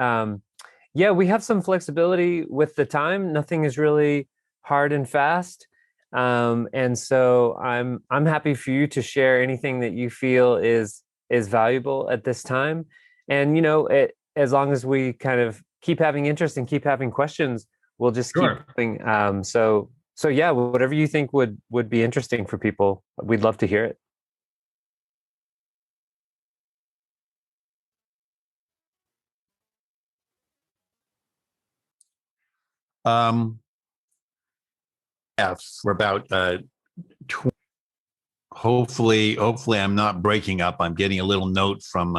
Yeah, we have some flexibility with the time. Nothing is really hard and fast. And so I'm happy for you to share anything that you feel is valuable at this time. And, you know, as long as we kind of keep having interest and keep having questions, we'll just keep going. So yeah, whatever you think would be interesting for people, we'd love to hear it. Yeah, for about hopefully I'm not breaking up. I'm getting a little note from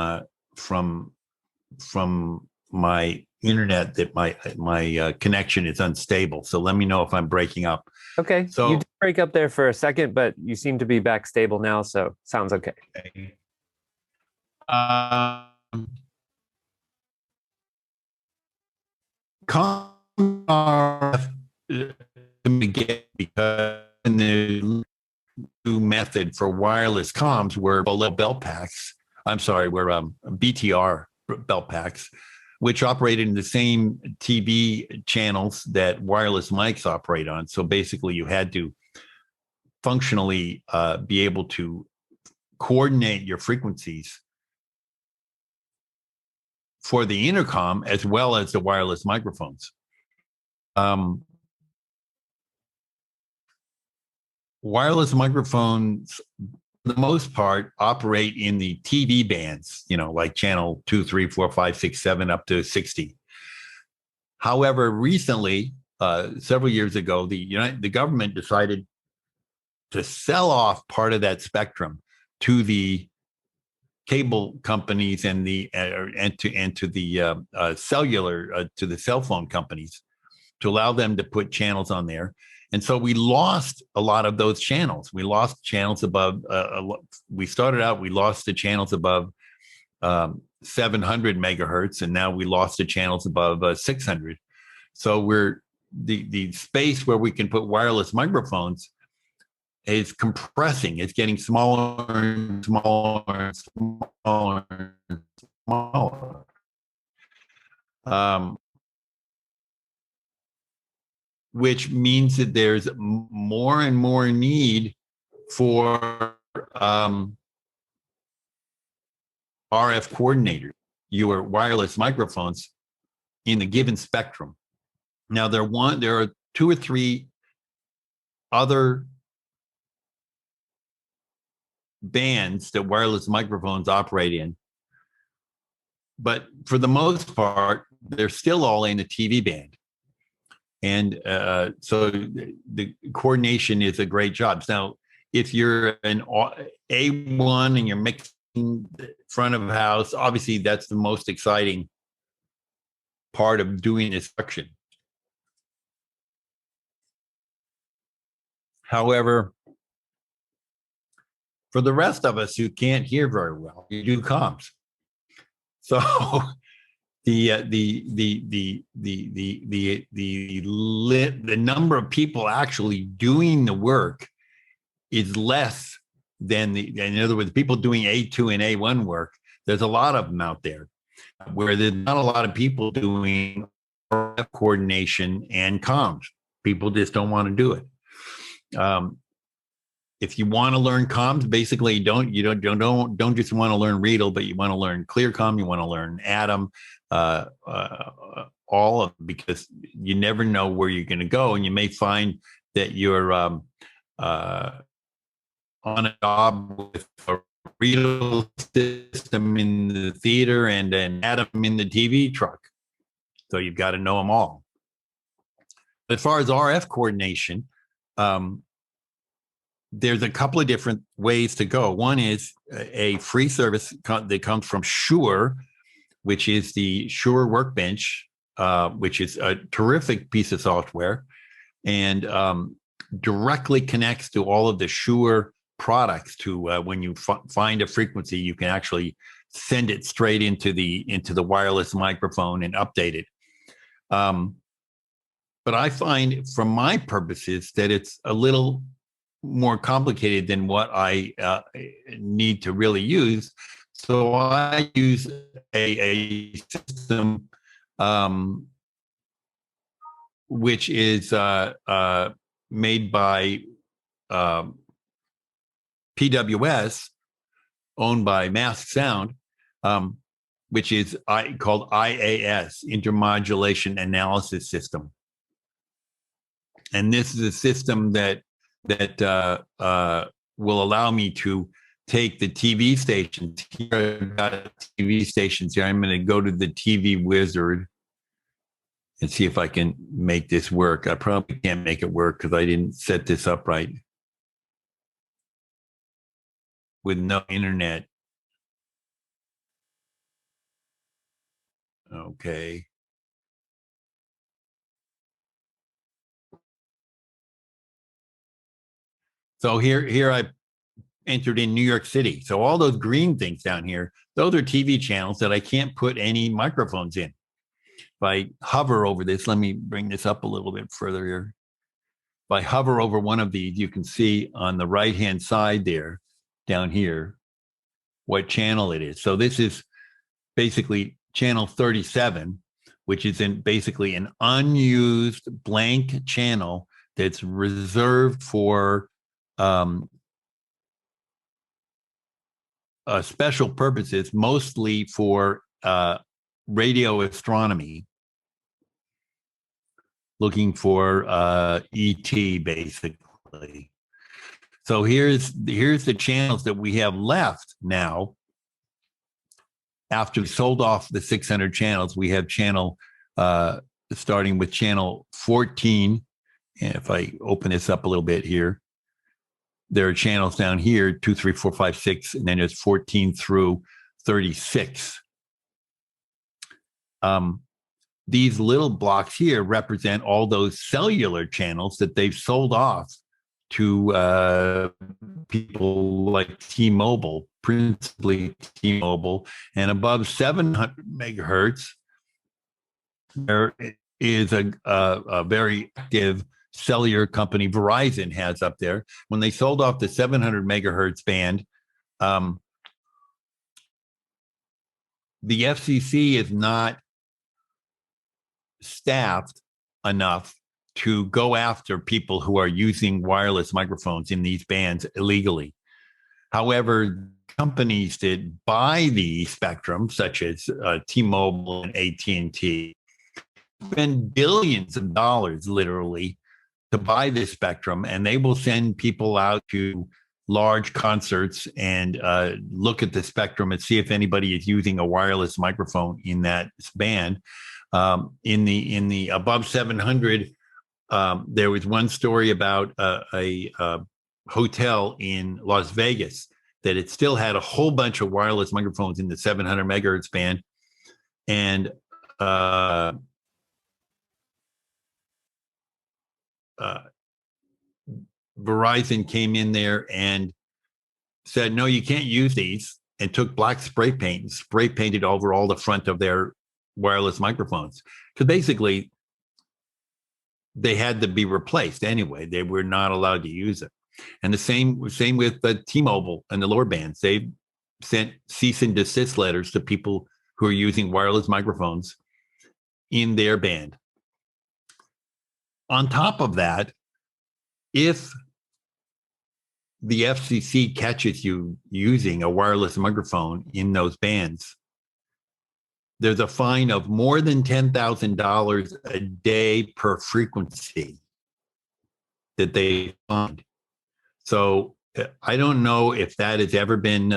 my internet that my connection is unstable. So let me know if I'm breaking up. Okay. So you did break up there for a second, but you seem to be back stable now. So sounds okay. Because the new method for wireless comms were below belt packs. I'm sorry, were BTR belt packs, which operated in the same TV channels that wireless mics operate on. So basically, you had to functionally be able to coordinate your frequencies for the intercom as well as the wireless microphones. Wireless microphones, for the most part, operate in the TV bands, you know, like channel 2, 3, 4, 5, 6, 7, up to 60. However, recently, several years ago, the government decided to sell off part of that spectrum to the cable companies and to the cellular to the cell phone companies to allow them to put channels on there. And so we lost a lot of those channels. We lost channels above. We started out, we lost the channels above 700 megahertz, and now we lost the channels above 600. So we're the space where we can put wireless microphones is compressing. It's getting smaller and smaller and smaller and smaller. Which means that there's more and more need for RF coordinators, your wireless microphones in the given spectrum. Now, there are 2 or 3 other bands that wireless microphones operate in, but for the most part, they're still all in the TV band. And so the coordination is a great job. Now, if you're an A1 and you're mixing front of house, obviously that's the most exciting part of doing instruction. However, for the rest of us who can't hear very well, you do comms. So the number of people actually doing the work is less than in other words, people doing A2 and A1 work. There's a lot of them out there where there's not a lot of people doing coordination and comms. People just don't want to do it. if you want to learn comms, basically you don't just want to learn Riedel, but you want to learn ClearCom, you want to learn Atom, all of because you never know where you're going to go, and you may find that you're on a job with a Riedel system in the theater and an Atom in the TV truck. So you've got to know them all. As far as RF coordination, there's a couple of different ways to go. One is a free service that comes from Shure, which is the Shure Workbench, which is a terrific piece of software, and directly connects to all of the Shure products. To when you find a frequency, you can actually send it straight into the wireless microphone and update it. But I find, from my purposes, that it's a little more complicated than what I need to really use. So I use a system which is made by PWS, owned by Mask Sound, which is called IAS, Intermodulation Analysis System. And this is a system that will allow me to take the TV stations. Here I've got TV stations here. I'm going to go to the TV wizard and see if I can make this work. I probably can't make it work because I didn't set this up right. With no internet. Okay. So here I entered in New York City. So all those green things down here, those are TV channels that I can't put any microphones in. If I hover over this, let me bring this up a little bit further here. If I hover over one of these, you can see on the right-hand side there, down here, what channel it is. So this is basically channel 37, which is basically an unused blank channel that's reserved for special purposes, mostly for radio astronomy, looking for ET, basically. So here's the channels that we have left now. After we sold off the 600 channels, we have channel starting with channel 14. And if I open this up a little bit here, there are channels down here, 2, 3, 4, 5, 6, and then there's 14 through 36. These little blocks here represent all those cellular channels that they've sold off to people like T-Mobile, principally T-Mobile, and above 700 megahertz, there is a very active cellular company Verizon has up there. When they sold off the 700 megahertz band, the FCC is not staffed enough to go after people who are using wireless microphones in these bands illegally. However, companies that buy the spectrum, such as T-Mobile and AT&T, spend billions of dollars, literally, to buy this spectrum, and they will send people out to large concerts and look at the spectrum and see if anybody is using a wireless microphone in that band. In the above 700, there was one story about a hotel in Las Vegas that it still had a whole bunch of wireless microphones in the 700 megahertz band, and Verizon came in there and said, no, you can't use these, and took black spray paint and spray painted over all the front of their wireless microphones. Because basically, they had to be replaced anyway. They were not allowed to use it. And the same with the T-Mobile and the lower bands. They sent cease and desist letters to people who are using wireless microphones in their band. On top of that, if the FCC catches you using a wireless microphone in those bands, there's a fine of more than $10,000 a day per frequency that they find. So I don't know if that has ever been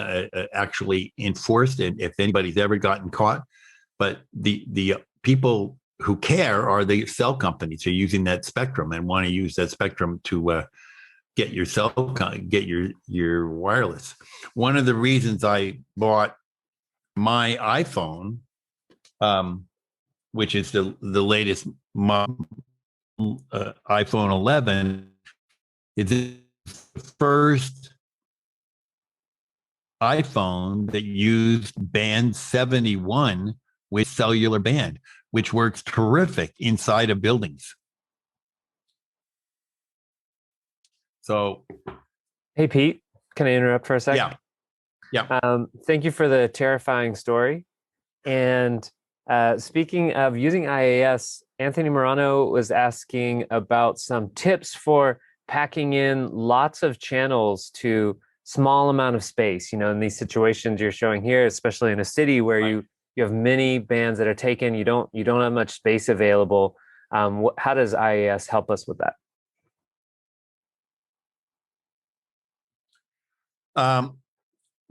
actually enforced and if anybody's ever gotten caught, but the people who care are the cell companies who are using that spectrum and want to use that spectrum to get your wireless. One of the reasons I bought my iPhone, which is the latest iPhone 11, is the first iPhone that used band 71 with cellular band, which works terrific inside of buildings. So, Hey, Pete, can I interrupt for a second? Yeah. Thank you for the terrifying story. And speaking of using IAS, Anthony Morano was asking about some tips for packing in lots of channels to small amount of space. In these situations you're showing here, especially in a city where you have many bands that are taken, you don't have much space available. How does IAS help us with that?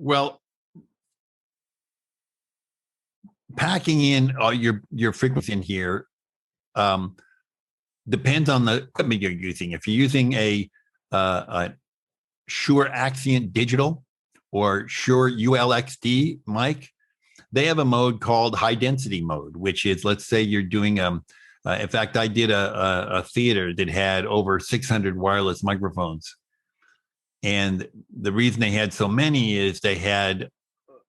Well, packing in your frequency in here depends on the equipment you're using. If you're using a Shure Axient Digital or Shure ULXD mic, they have a mode called high density mode, which is, let's say you're doing in fact, I did a theater that had over 600 wireless microphones. And the reason they had so many is they had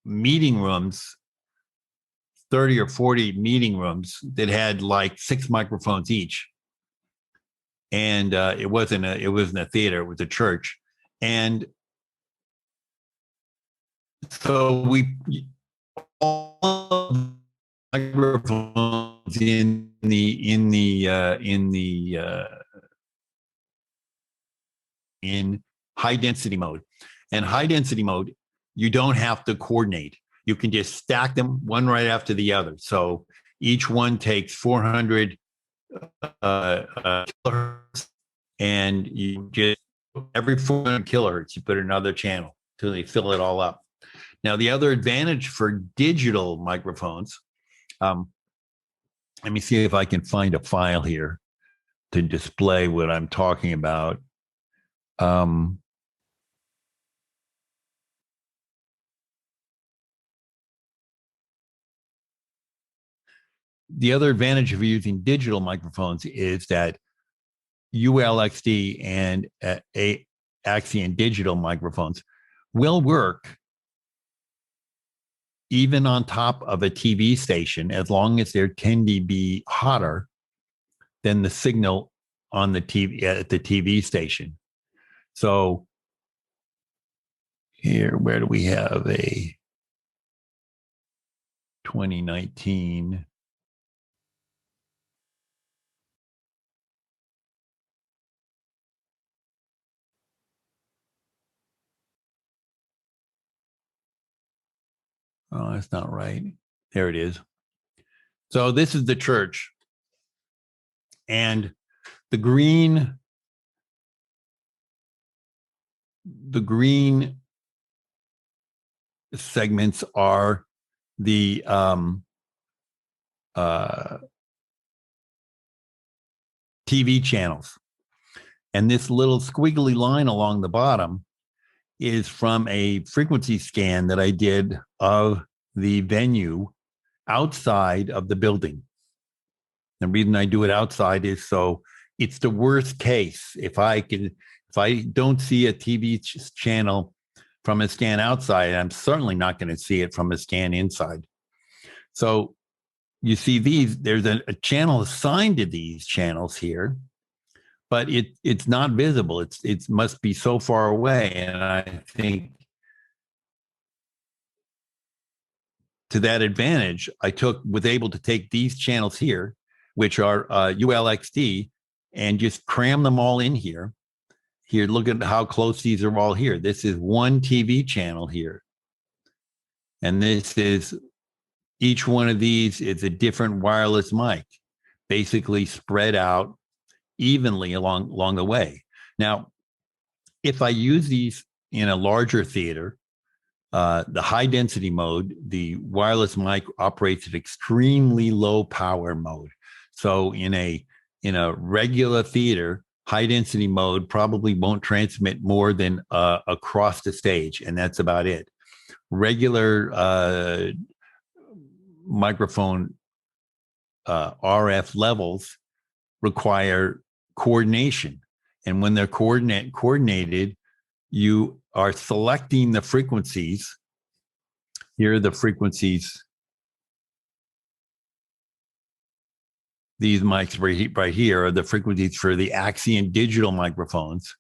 meeting rooms, 30 or 40 meeting rooms that had like 6 microphones each. And it wasn't a theater, it was a church. And so all microphones in high density mode. And high density mode, you don't have to coordinate. You can just stack them one right after the other. So each one takes 400 kilohertz, and you just every 400 kilohertz, you put another channel till they fill it all up. Now, the other advantage for digital microphones, let me see if I can find a file here to display what I'm talking about. The other advantage of using digital microphones is that ULXD and Axient digital microphones will work even on top of a TV station, as long as they tend to be hotter than the signal on the TV at the TV station. So here, where do we have a 2019? Oh, that's not right. There it is. So this is the church. And the green segments are the TV channels. And this little squiggly line along the bottom is from a frequency scan that I did of the venue outside of the building. The reason I do it outside is so it's the worst case. If I don't see a TV channel from a scan outside, I'm certainly not going to see it from a scan inside. So you see there's a channel assigned to these channels here, but it's not visible. It must be so far away. And I think to that advantage, was able to take these channels here, which are ULXD, and just cram them all in here Here, look at how close these are all here. This is one TV channel here. And this is, each one of these is a different wireless mic, basically spread out evenly along the way. Now, if I use these in a larger theater, the high density mode, the wireless mic operates at extremely low power mode. So in a regular theater, high density mode probably won't transmit more than across the stage, and that's about it. Regular microphone RF levels require coordination, and when they're coordinated, you are selecting the frequencies. Here are the frequencies. These mics right here are the frequencies for the Axion digital microphones.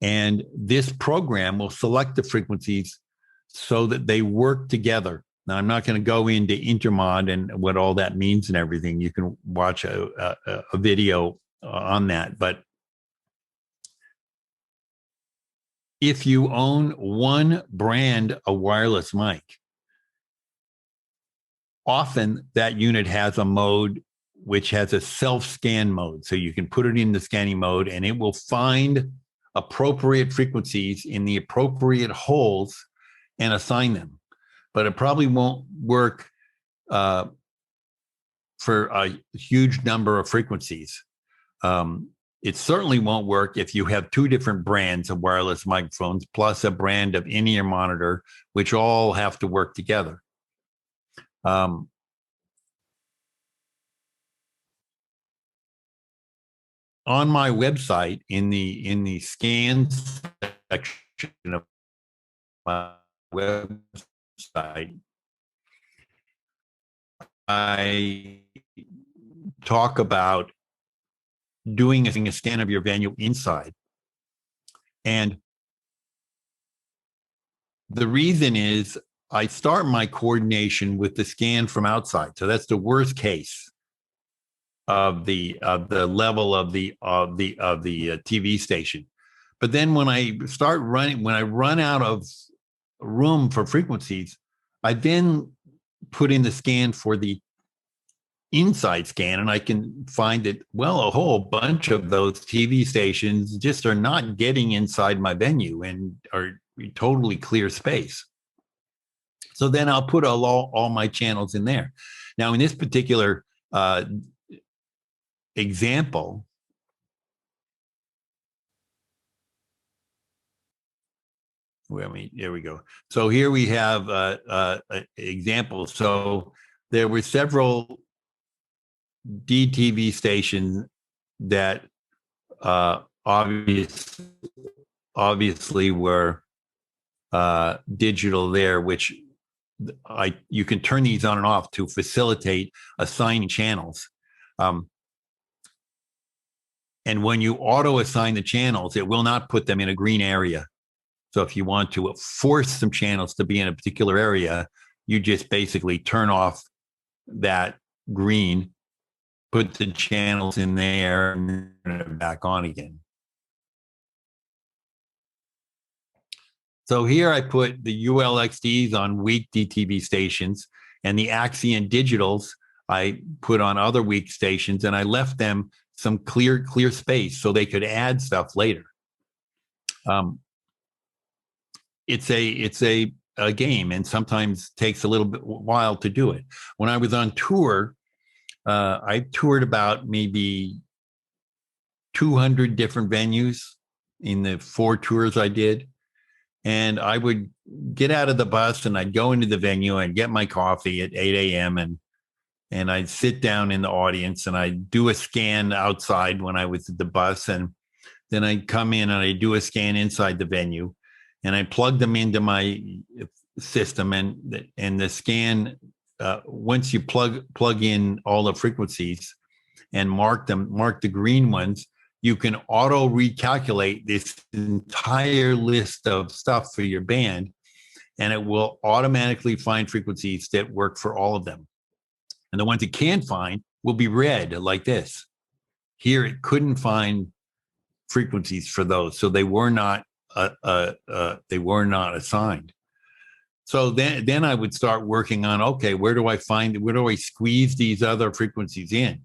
And this program will select the frequencies so that they work together. Now, I'm not going to go into intermod and what all that means and everything. You can watch a video on that. But if you own one brand of wireless mic, often that unit has a mode which has a self-scan mode. So you can put it in the scanning mode and it will find appropriate frequencies in the appropriate holes and assign them. But it probably won't work for a huge number of frequencies. It certainly won't work if you have two different brands of wireless microphones plus a brand of in-ear monitor, which all have to work together. On my website, in the scans section of my website, I talk about doing a scan of your venue inside. And the reason is I start my coordination with the scan from outside. So that's the worst case of the level of the TV station. But then when I run out of room for frequencies, I then put in the scan for the inside scan, and I can find that, well, a whole bunch of those TV stations just are not getting inside my venue and are totally clear space. So then I'll put all my channels in there. Now, in this particular example, there we go. So here we have examples. So there were several DTV stations that obviously were digital there, which you can turn these on and off to facilitate assigning channels. And when you auto assign the channels, it will not put them in a green area. So if you want to force some channels to be in a particular area, you just basically turn off that green, put the channels in there, and turn it back on again. So here I put the ULXDs on weak DTV stations, and the Axion digitals I put on other weak stations, and I left them some clear space so they could add stuff later. It's a game, and sometimes takes a little bit while to do it. When I was on tour, I toured about maybe 200 different venues in the 4 tours I did. And I would get out of the bus and I'd go into the venue and get my coffee at 8 a.m. and I'd sit down in the audience and I'd do a scan outside when I was at the bus. And then I'd come in and I'd do a scan inside the venue and I plug them into my system. And the scan, once you plug in all the frequencies and mark the green ones, you can auto recalculate this entire list of stuff for your band, and it will automatically find frequencies that work for all of them. And the ones it can't find will be red like this. Here, it couldn't find frequencies for those, so they were not assigned. So then I would start working on, okay, where do I squeeze these other frequencies in?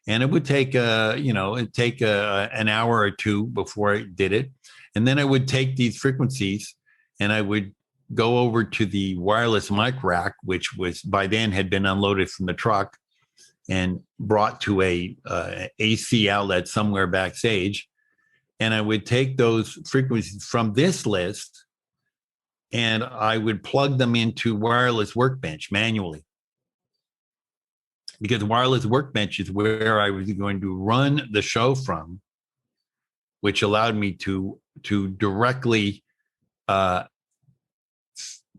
And it would take an hour or two before I did it. And then I would take these frequencies and I would go over to the wireless mic rack, which was by then had been unloaded from the truck and brought to a AC outlet somewhere backstage. And I would take those frequencies from this list and I would plug them into Wireless Workbench manually. Because Wireless Workbench is where I was going to run the show from, which allowed me to directly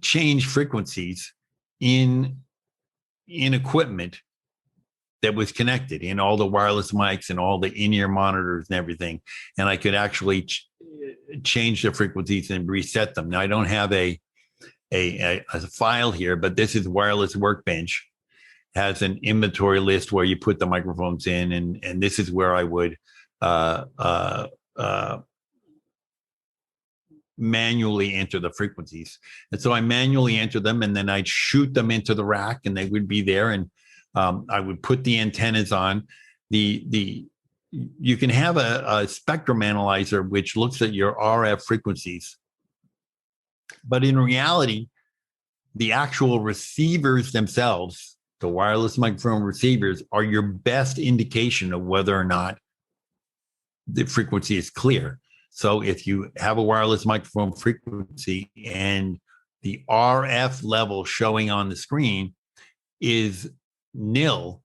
change frequencies in equipment that was connected, in all the wireless mics and all the in-ear monitors and everything. And I could actually change the frequencies and reset them. Now I don't have a file here, but this is Wireless Workbench. Has an inventory list where you put the microphones in, and this is where I would manually enter the frequencies. And so I manually enter them, and then I'd shoot them into the rack, and they would be there. And I would put the antennas on. You can have a spectrum analyzer which looks at your RF frequencies, but in reality, the actual receivers themselves, the wireless microphone receivers, are your best indication of whether or not the frequency is clear. So if you have a wireless microphone frequency and the RF level showing on the screen is nil,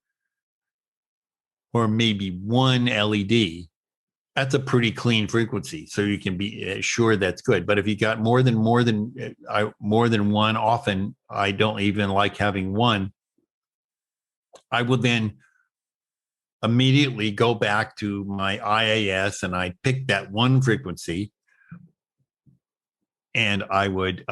or maybe one LED, that's a pretty clean frequency. So you can be sure that's good. But if you got more than one, often I don't even like having one. I would then immediately go back to my IAS and I pick that one frequency, and I would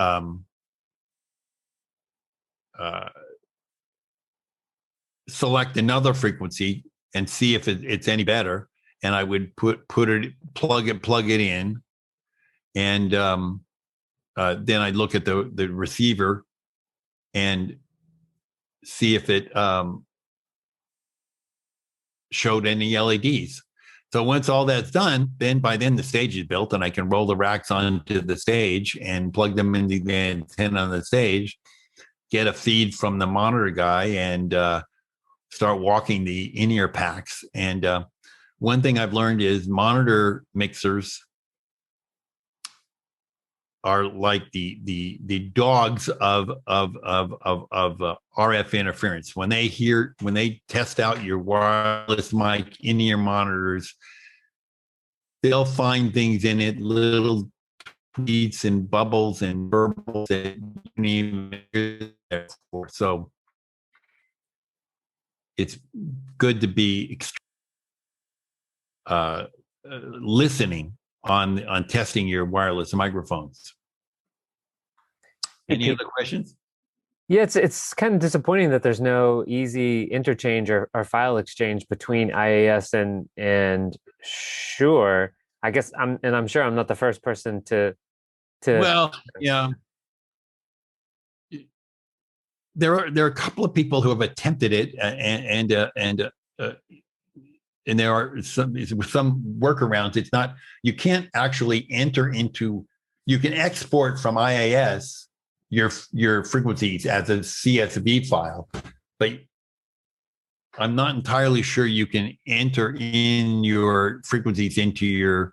select another frequency and see if it's any better. And I would plug it in, and then I'd look at the receiver and see if it showed any LEDs. So once all that's done, by then the stage is built, and I can roll the racks onto the stage and plug them into the antenna on the stage, get a feed from the monitor guy, and start walking the in-ear packs. And one thing I've learned is monitor mixers are like the dogs of RF interference. When they test out your wireless mic in-ear monitors, they'll find things in it, little tweets and bubbles and burbles that you didn't even hear before. So it's good to be listening on testing your wireless microphones. Any other questions? Yeah, it's kind of disappointing that there's no easy interchange or file exchange between IAS and Shure. I guess I'm sure I'm not the first person to. Well, yeah. There are a couple of people who have attempted it, and there are some workarounds. It's not, you can't actually enter into. You can export from IAS your frequencies as a CSV file, but I'm not entirely sure you can enter in your frequencies into your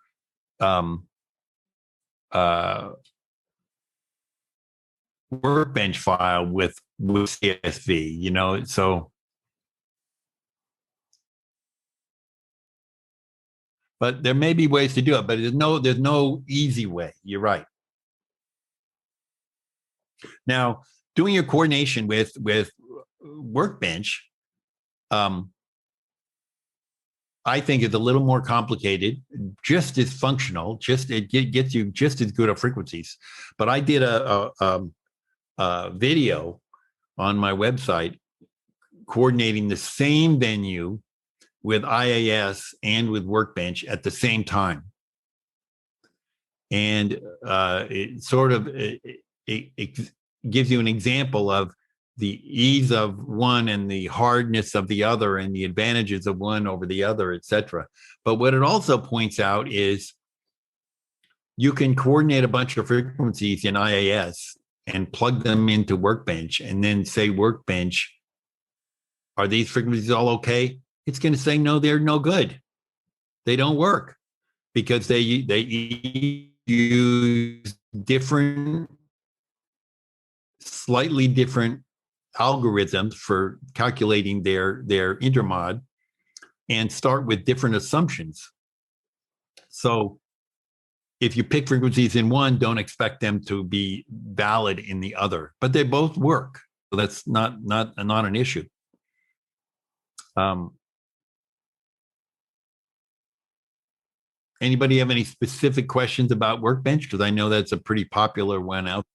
Workbench file with CSV, so. But there may be ways to do it, but there's no easy way. You're right. Now, doing your coordination with Workbench, I think is a little more complicated, just as functional, it gets you just as good at frequencies. But I did a video on my website coordinating the same venue with IAS and with Workbench at the same time. And it sort of it gives you an example of the ease of one and the hardness of the other and the advantages of one over the other, etc. But what it also points out is you can coordinate a bunch of frequencies in IAS and plug them into Workbench and then say, Workbench, are these frequencies all okay? It's going to say, no, they're no good. They don't work because they use different, slightly different algorithms for calculating their intermod and start with different assumptions. So if you pick frequencies in one, don't expect them to be valid in the other, but they both work. So that's not an issue. Anybody have any specific questions about Workbench? Because I know that's a pretty popular one out.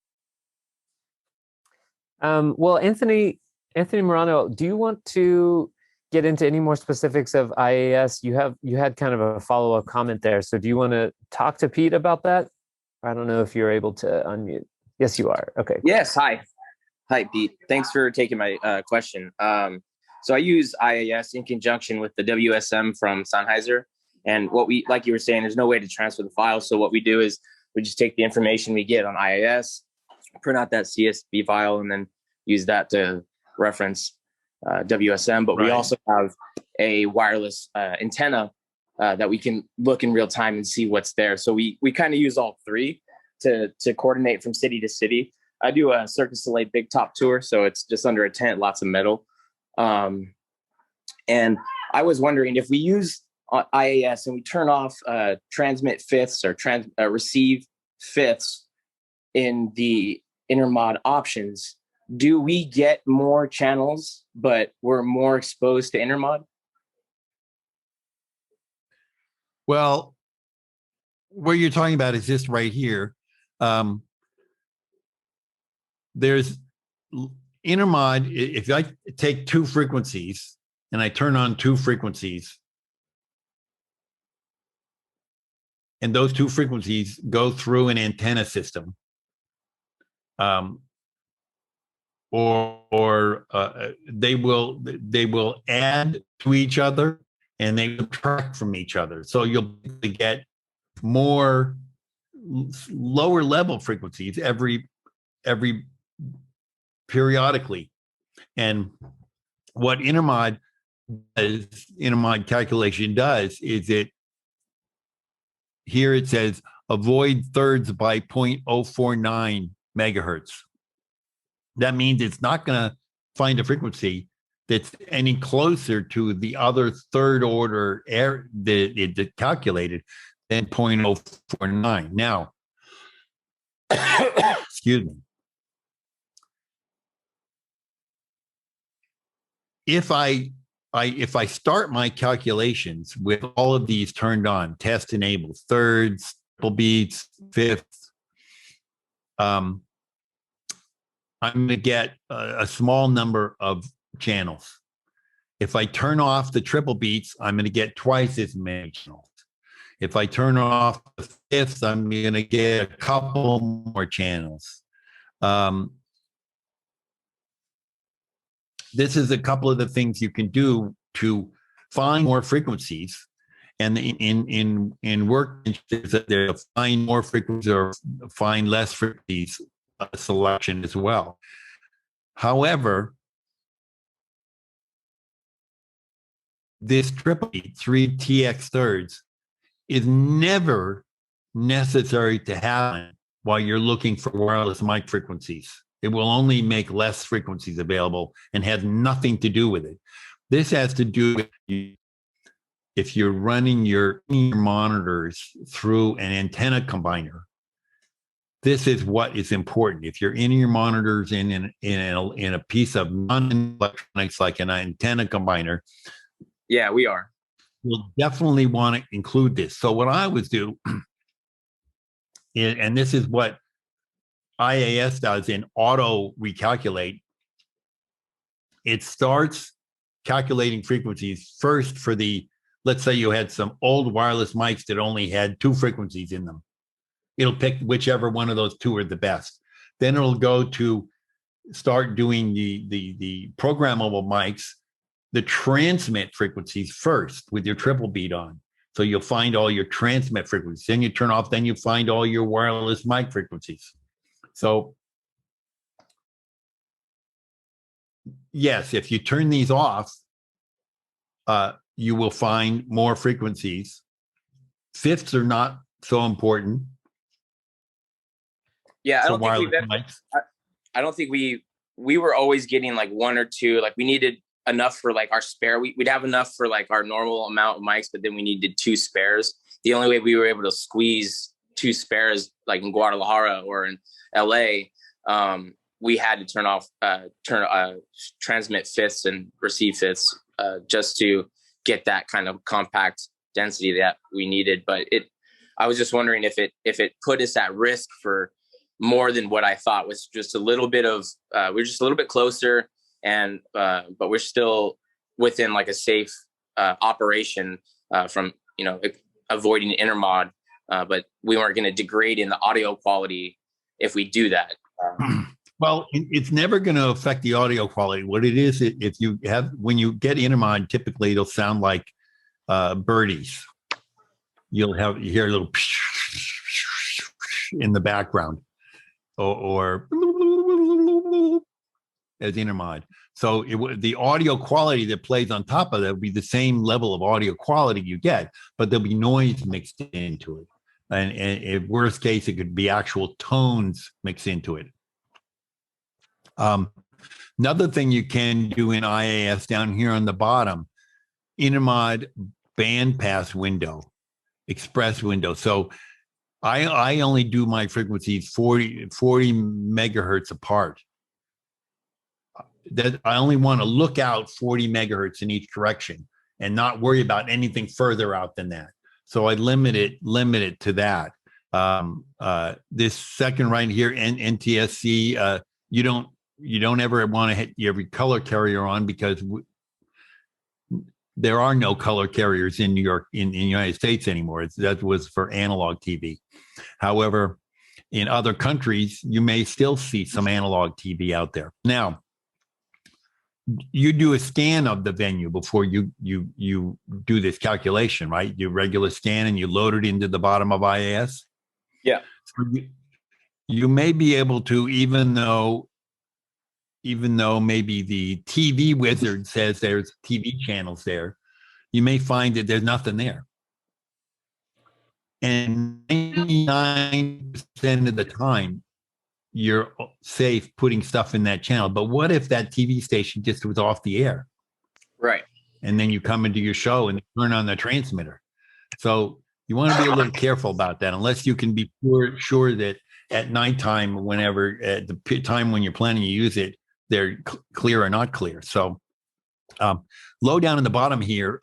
Well, Anthony Morano, do you want to get into any more specifics of IAS? You had kind of a follow-up comment there. So do you want to talk to Pete about that? I don't know if you're able to unmute. Yes, you are. Okay. Yes. Hi, Pete. Thanks for taking my question. So I use IAS in conjunction with the WSM from Sennheiser. And what we, like you were saying, there's no way to transfer the files. So what we do is we just take the information we get on IAS, print out that CSV file, and then use that to reference WSM. But we also have a wireless antenna that we can look in real time and see what's there. So we kind of use all three to coordinate from city to city. I do a Cirque du Soleil big top tour, so it's just under a tent, lots of metal. And I was wondering if we use IAS and we turn off transmit fifths or receive fifths in the intermod options, do we get more channels, but we're more exposed to intermod? Well, what you're talking about is this right here. There's intermod. If I take two frequencies and I turn on two frequencies, and those two frequencies go through an antenna system, or they will add to each other and they subtract from each other. So you'll get more lower level frequencies every periodically. And what intermod calculation does is here it says avoid thirds by 0.049 megahertz. That means it's not going to find a frequency that's any closer to the other third order that it calculated than 0.049. Now, excuse me. If I start my calculations with all of these turned on, test enabled, thirds, triple beats, fifths, I'm going to get a small number of channels. If I turn off the triple beats, I'm going to get twice as many channels. If I turn off the fifths, I'm going to get a couple more channels. This is a couple of the things you can do to find more frequencies. And in work, there's find more frequencies or find less frequencies selection as well. However, this triple beat 3 TX thirds is never necessary to happen while you're looking for wireless mic frequencies. It will only make less frequencies available and has nothing to do with it. This has to do with if you're running your monitors through an antenna combiner. This is what is important. If you're in your monitors in a piece of non-electronics like an antenna combiner, yeah, we are. You'll definitely want to include this. So what I would do, and this is what IAS does in auto recalculate, it starts calculating frequencies first for let's say you had some old wireless mics that only had 2 frequencies in them. it'll pick whichever one of those two are the best. Then it'll go to start doing the programmable mics, the transmit frequencies first with your triple beat on. So you'll find all your transmit frequencies. Then you turn off, then you find all your wireless mic frequencies. So yes, if you turn these off, you will find more frequencies. Fifths are not so important. Yeah, I So don't think we've wireless ever, mics. I don't think we were always getting like one or two. Like we needed enough for like our spare. We'd have enough for like our normal amount of mics, but then we needed two spares. The only way we were able to squeeze two spares, like in Guadalajara or in LA, we had to transmit fifths and receive fifths just to get that kind of compact density that we needed. But I was just wondering if it put us at risk for more than what I thought. Was just a little bit of we're just a little bit closer, and but we're still within like a safe operation from avoiding intermod, but we weren't going to degrade in the audio quality if we do that. Well, it's never going to affect the audio quality. What it is, if you have, when you get intermod, typically it'll sound like birdies. You hear a little in the background, or as intermod. So the audio quality that plays on top of that will be the same level of audio quality you get, but there'll be noise mixed into it. And in worst case, it could be actual tones mixed into it. Another thing you can do in IAS down here on the bottom, intermod bandpass window, express window. So I only do my frequencies 40 megahertz apart. That I only want to look out 40 megahertz in each direction and not worry about anything further out than that. So I limit it to that. This second right here, NTSC, you don't ever want to hit every color carrier on, because there are no color carriers in New York, in the United States anymore. That was for analog TV. However, in other countries, you may still see some analog TV out there. Now, you do a scan of the venue before you do this calculation, right? You regular scan and you load it into the bottom of IAS. Yeah. So you may be able to, even though maybe the TV wizard says there's TV channels there, you may find that there's nothing there. And 99% of the time, you're safe putting stuff in that channel. But what if that TV station just was off the air? Right. And then you come into your show and turn on the transmitter. So you want to be a little careful about that, unless you can be sure that at nighttime, whenever, at the time when you're planning to use it, they're clear or not clear. So low down in the bottom here,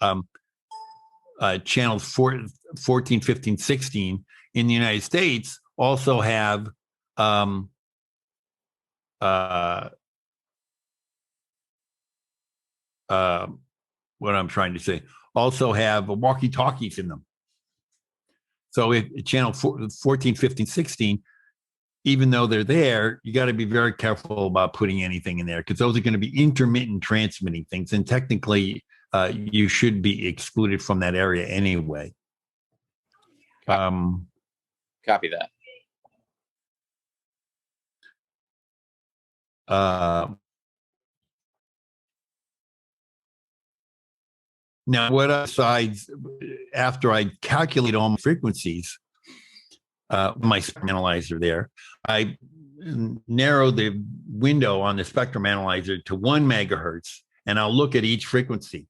channels 14, 15, 16 in the United States also have what I'm trying to say, also have walkie-talkies in them. So if channel 14, 15, 16, even though they're there, you got to be very careful about putting anything in there, because those are going to be intermittent transmitting things. And technically, you should be excluded from that area anyway. Copy that. Now, what besides, after I calculate all my frequencies, my spectrum analyzer there, I narrow the window on the spectrum analyzer to 1 megahertz, and I'll look at each frequency.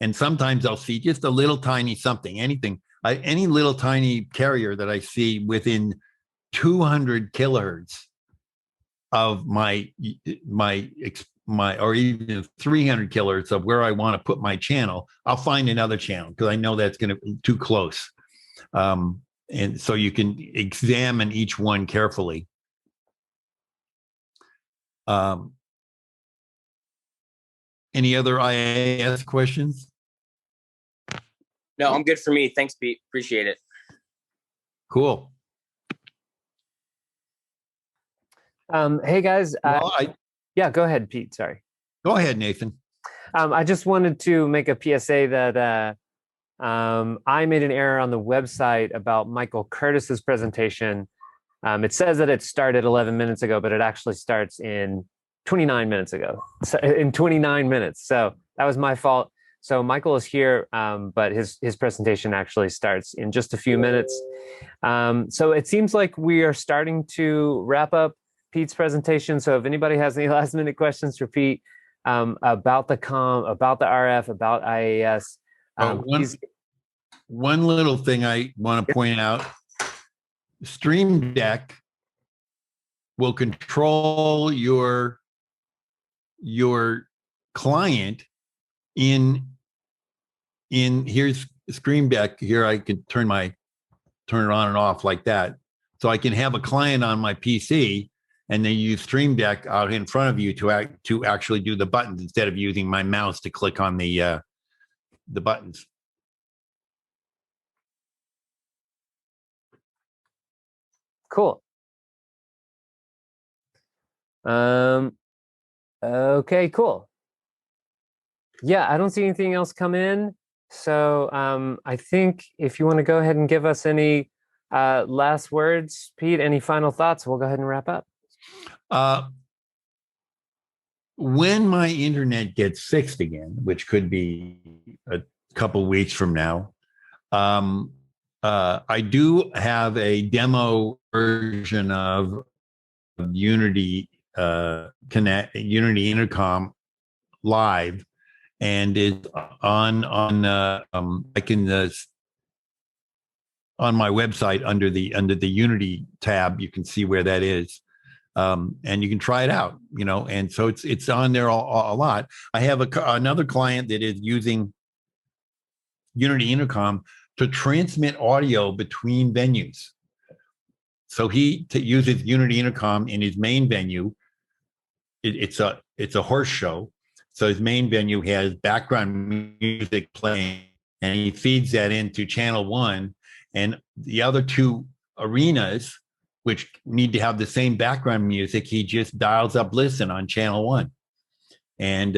And sometimes I'll see just a little tiny something, anything, any little tiny carrier that I see within 200 kilohertz of my or even 300 kilohertz of where I want to put my channel, I'll find another channel, because I know that's going to be too close. And so you can examine each one carefully. Any other IAS questions? No, I'm good for me. Thanks, Pete. Appreciate it. Cool. Hey guys. Well, Yeah, go ahead, Pete. Sorry. go ahead, Nathan. I just wanted to make a PSA that I made an error on the website about Michael Curtis's presentation. It says that it started 11 minutes ago, but it actually starts in 29 minutes ago. So in 29 minutes. So that was my fault. So Michael is here, but his presentation actually starts in just a few minutes. So it seems like we are starting to wrap up Pete's presentation. So if anybody has any last minute questions for Pete about the about the RF, about IAS, one little thing I want to point out: Stream Deck will control your client in here's Stream Deck. Here I can turn it on and off like that, so I can have a client on my PC and then use Stream Deck out in front of you to actually do the buttons instead of using my mouse to click on the buttons. Cool. Okay, cool. Yeah, I don't see anything else come in. So I think if you want to go ahead and give us any last words, Pete, any final thoughts, we'll go ahead and wrap up. When my internet gets fixed again, which could be a couple weeks from now, I do have a demo version of Unity Unity Intercom live, and it's on I can on my website under the Unity tab. You can see where that is. And you can try it out, and so it's on there a lot. I have another client that is using Unity Intercom to transmit audio between venues. So he uses Unity Intercom in his main venue. It's a horse show, so his main venue has background music playing, and he feeds that into channel 1, and the other 2 arenas, which need to have the same background music, he just dials up listen on channel 1 and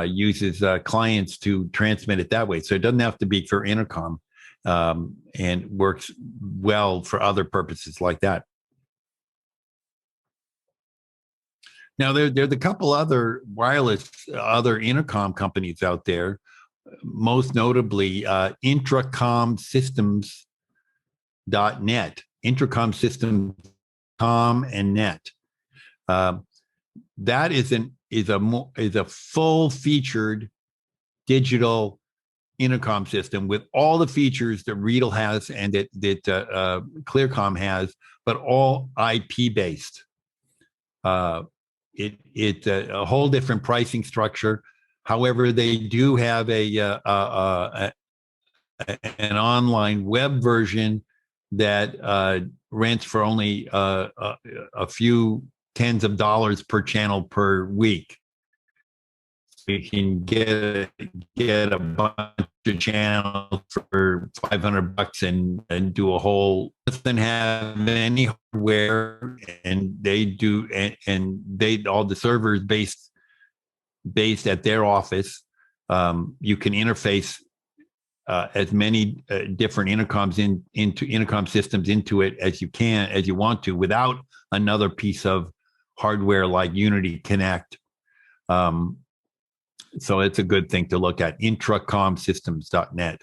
uses clients to transmit it that way. So it doesn't have to be for intercom, and works well for other purposes like that. Now, there's a couple other other intercom companies out there, most notably IntercomSystems.net. Intercom Systems, and net. That is a full-featured digital intercom system with all the features that Riedel has and that Clearcom has, but all IP based. It's a whole different pricing structure. However, they do have an online web version that rents for only a few tens of dollars per channel per week. So you can get a bunch of channels for $500 and do a whole. Doesn't have any hardware, and they do, and they all the servers based at their office. You can interface as many different intercoms into intercom systems into it as you want to, without another piece of hardware like Unity Connect. So it's a good thing to look at. IntercomSystems.net.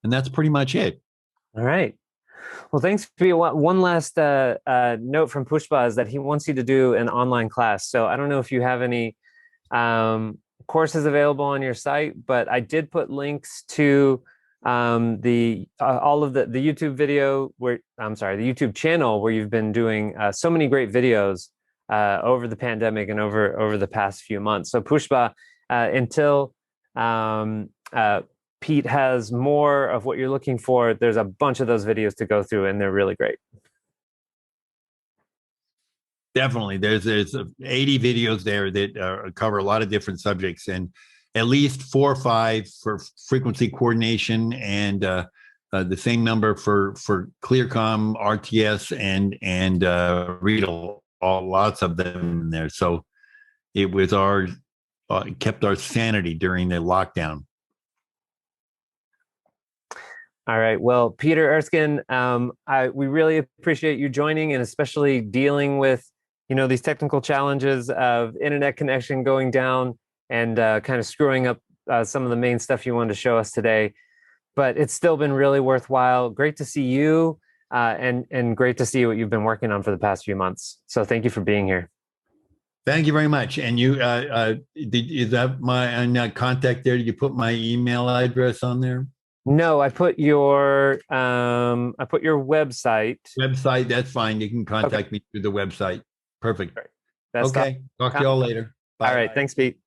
And that's pretty much it. All right. Well, thanks for one last note from Pushpa is that he wants you to do an online class. So I don't know if you have any courses available on your site, but I did put links to all of the YouTube video the YouTube channel where you've been doing so many great videos over the pandemic and over the past few months. So Pushpa, until Pete has more of what you're looking for, there's a bunch of those videos to go through, and they're really great. Definitely. There's 80 videos there that cover a lot of different subjects, and at least 4 or 5 for frequency coordination and the same number for Clearcom, RTS, and Riedel, lots of them in there. So it was kept our sanity during the lockdown. All right. Well, Peter Erskine, we really appreciate you joining, and especially dealing with, these technical challenges of internet connection going down and kind of screwing up some of the main stuff you wanted to show us today. But it's still been really worthwhile. Great to see you, and great to see what you've been working on for the past few months. So thank you for being here. Thank you very much. And you, is that my contact there? Did you put my email address on there? No, I put your website. Website, that's fine. You can contact me through the website. Perfect. That's okay. Talk to you all later. Bye. All right. Thanks, Pete.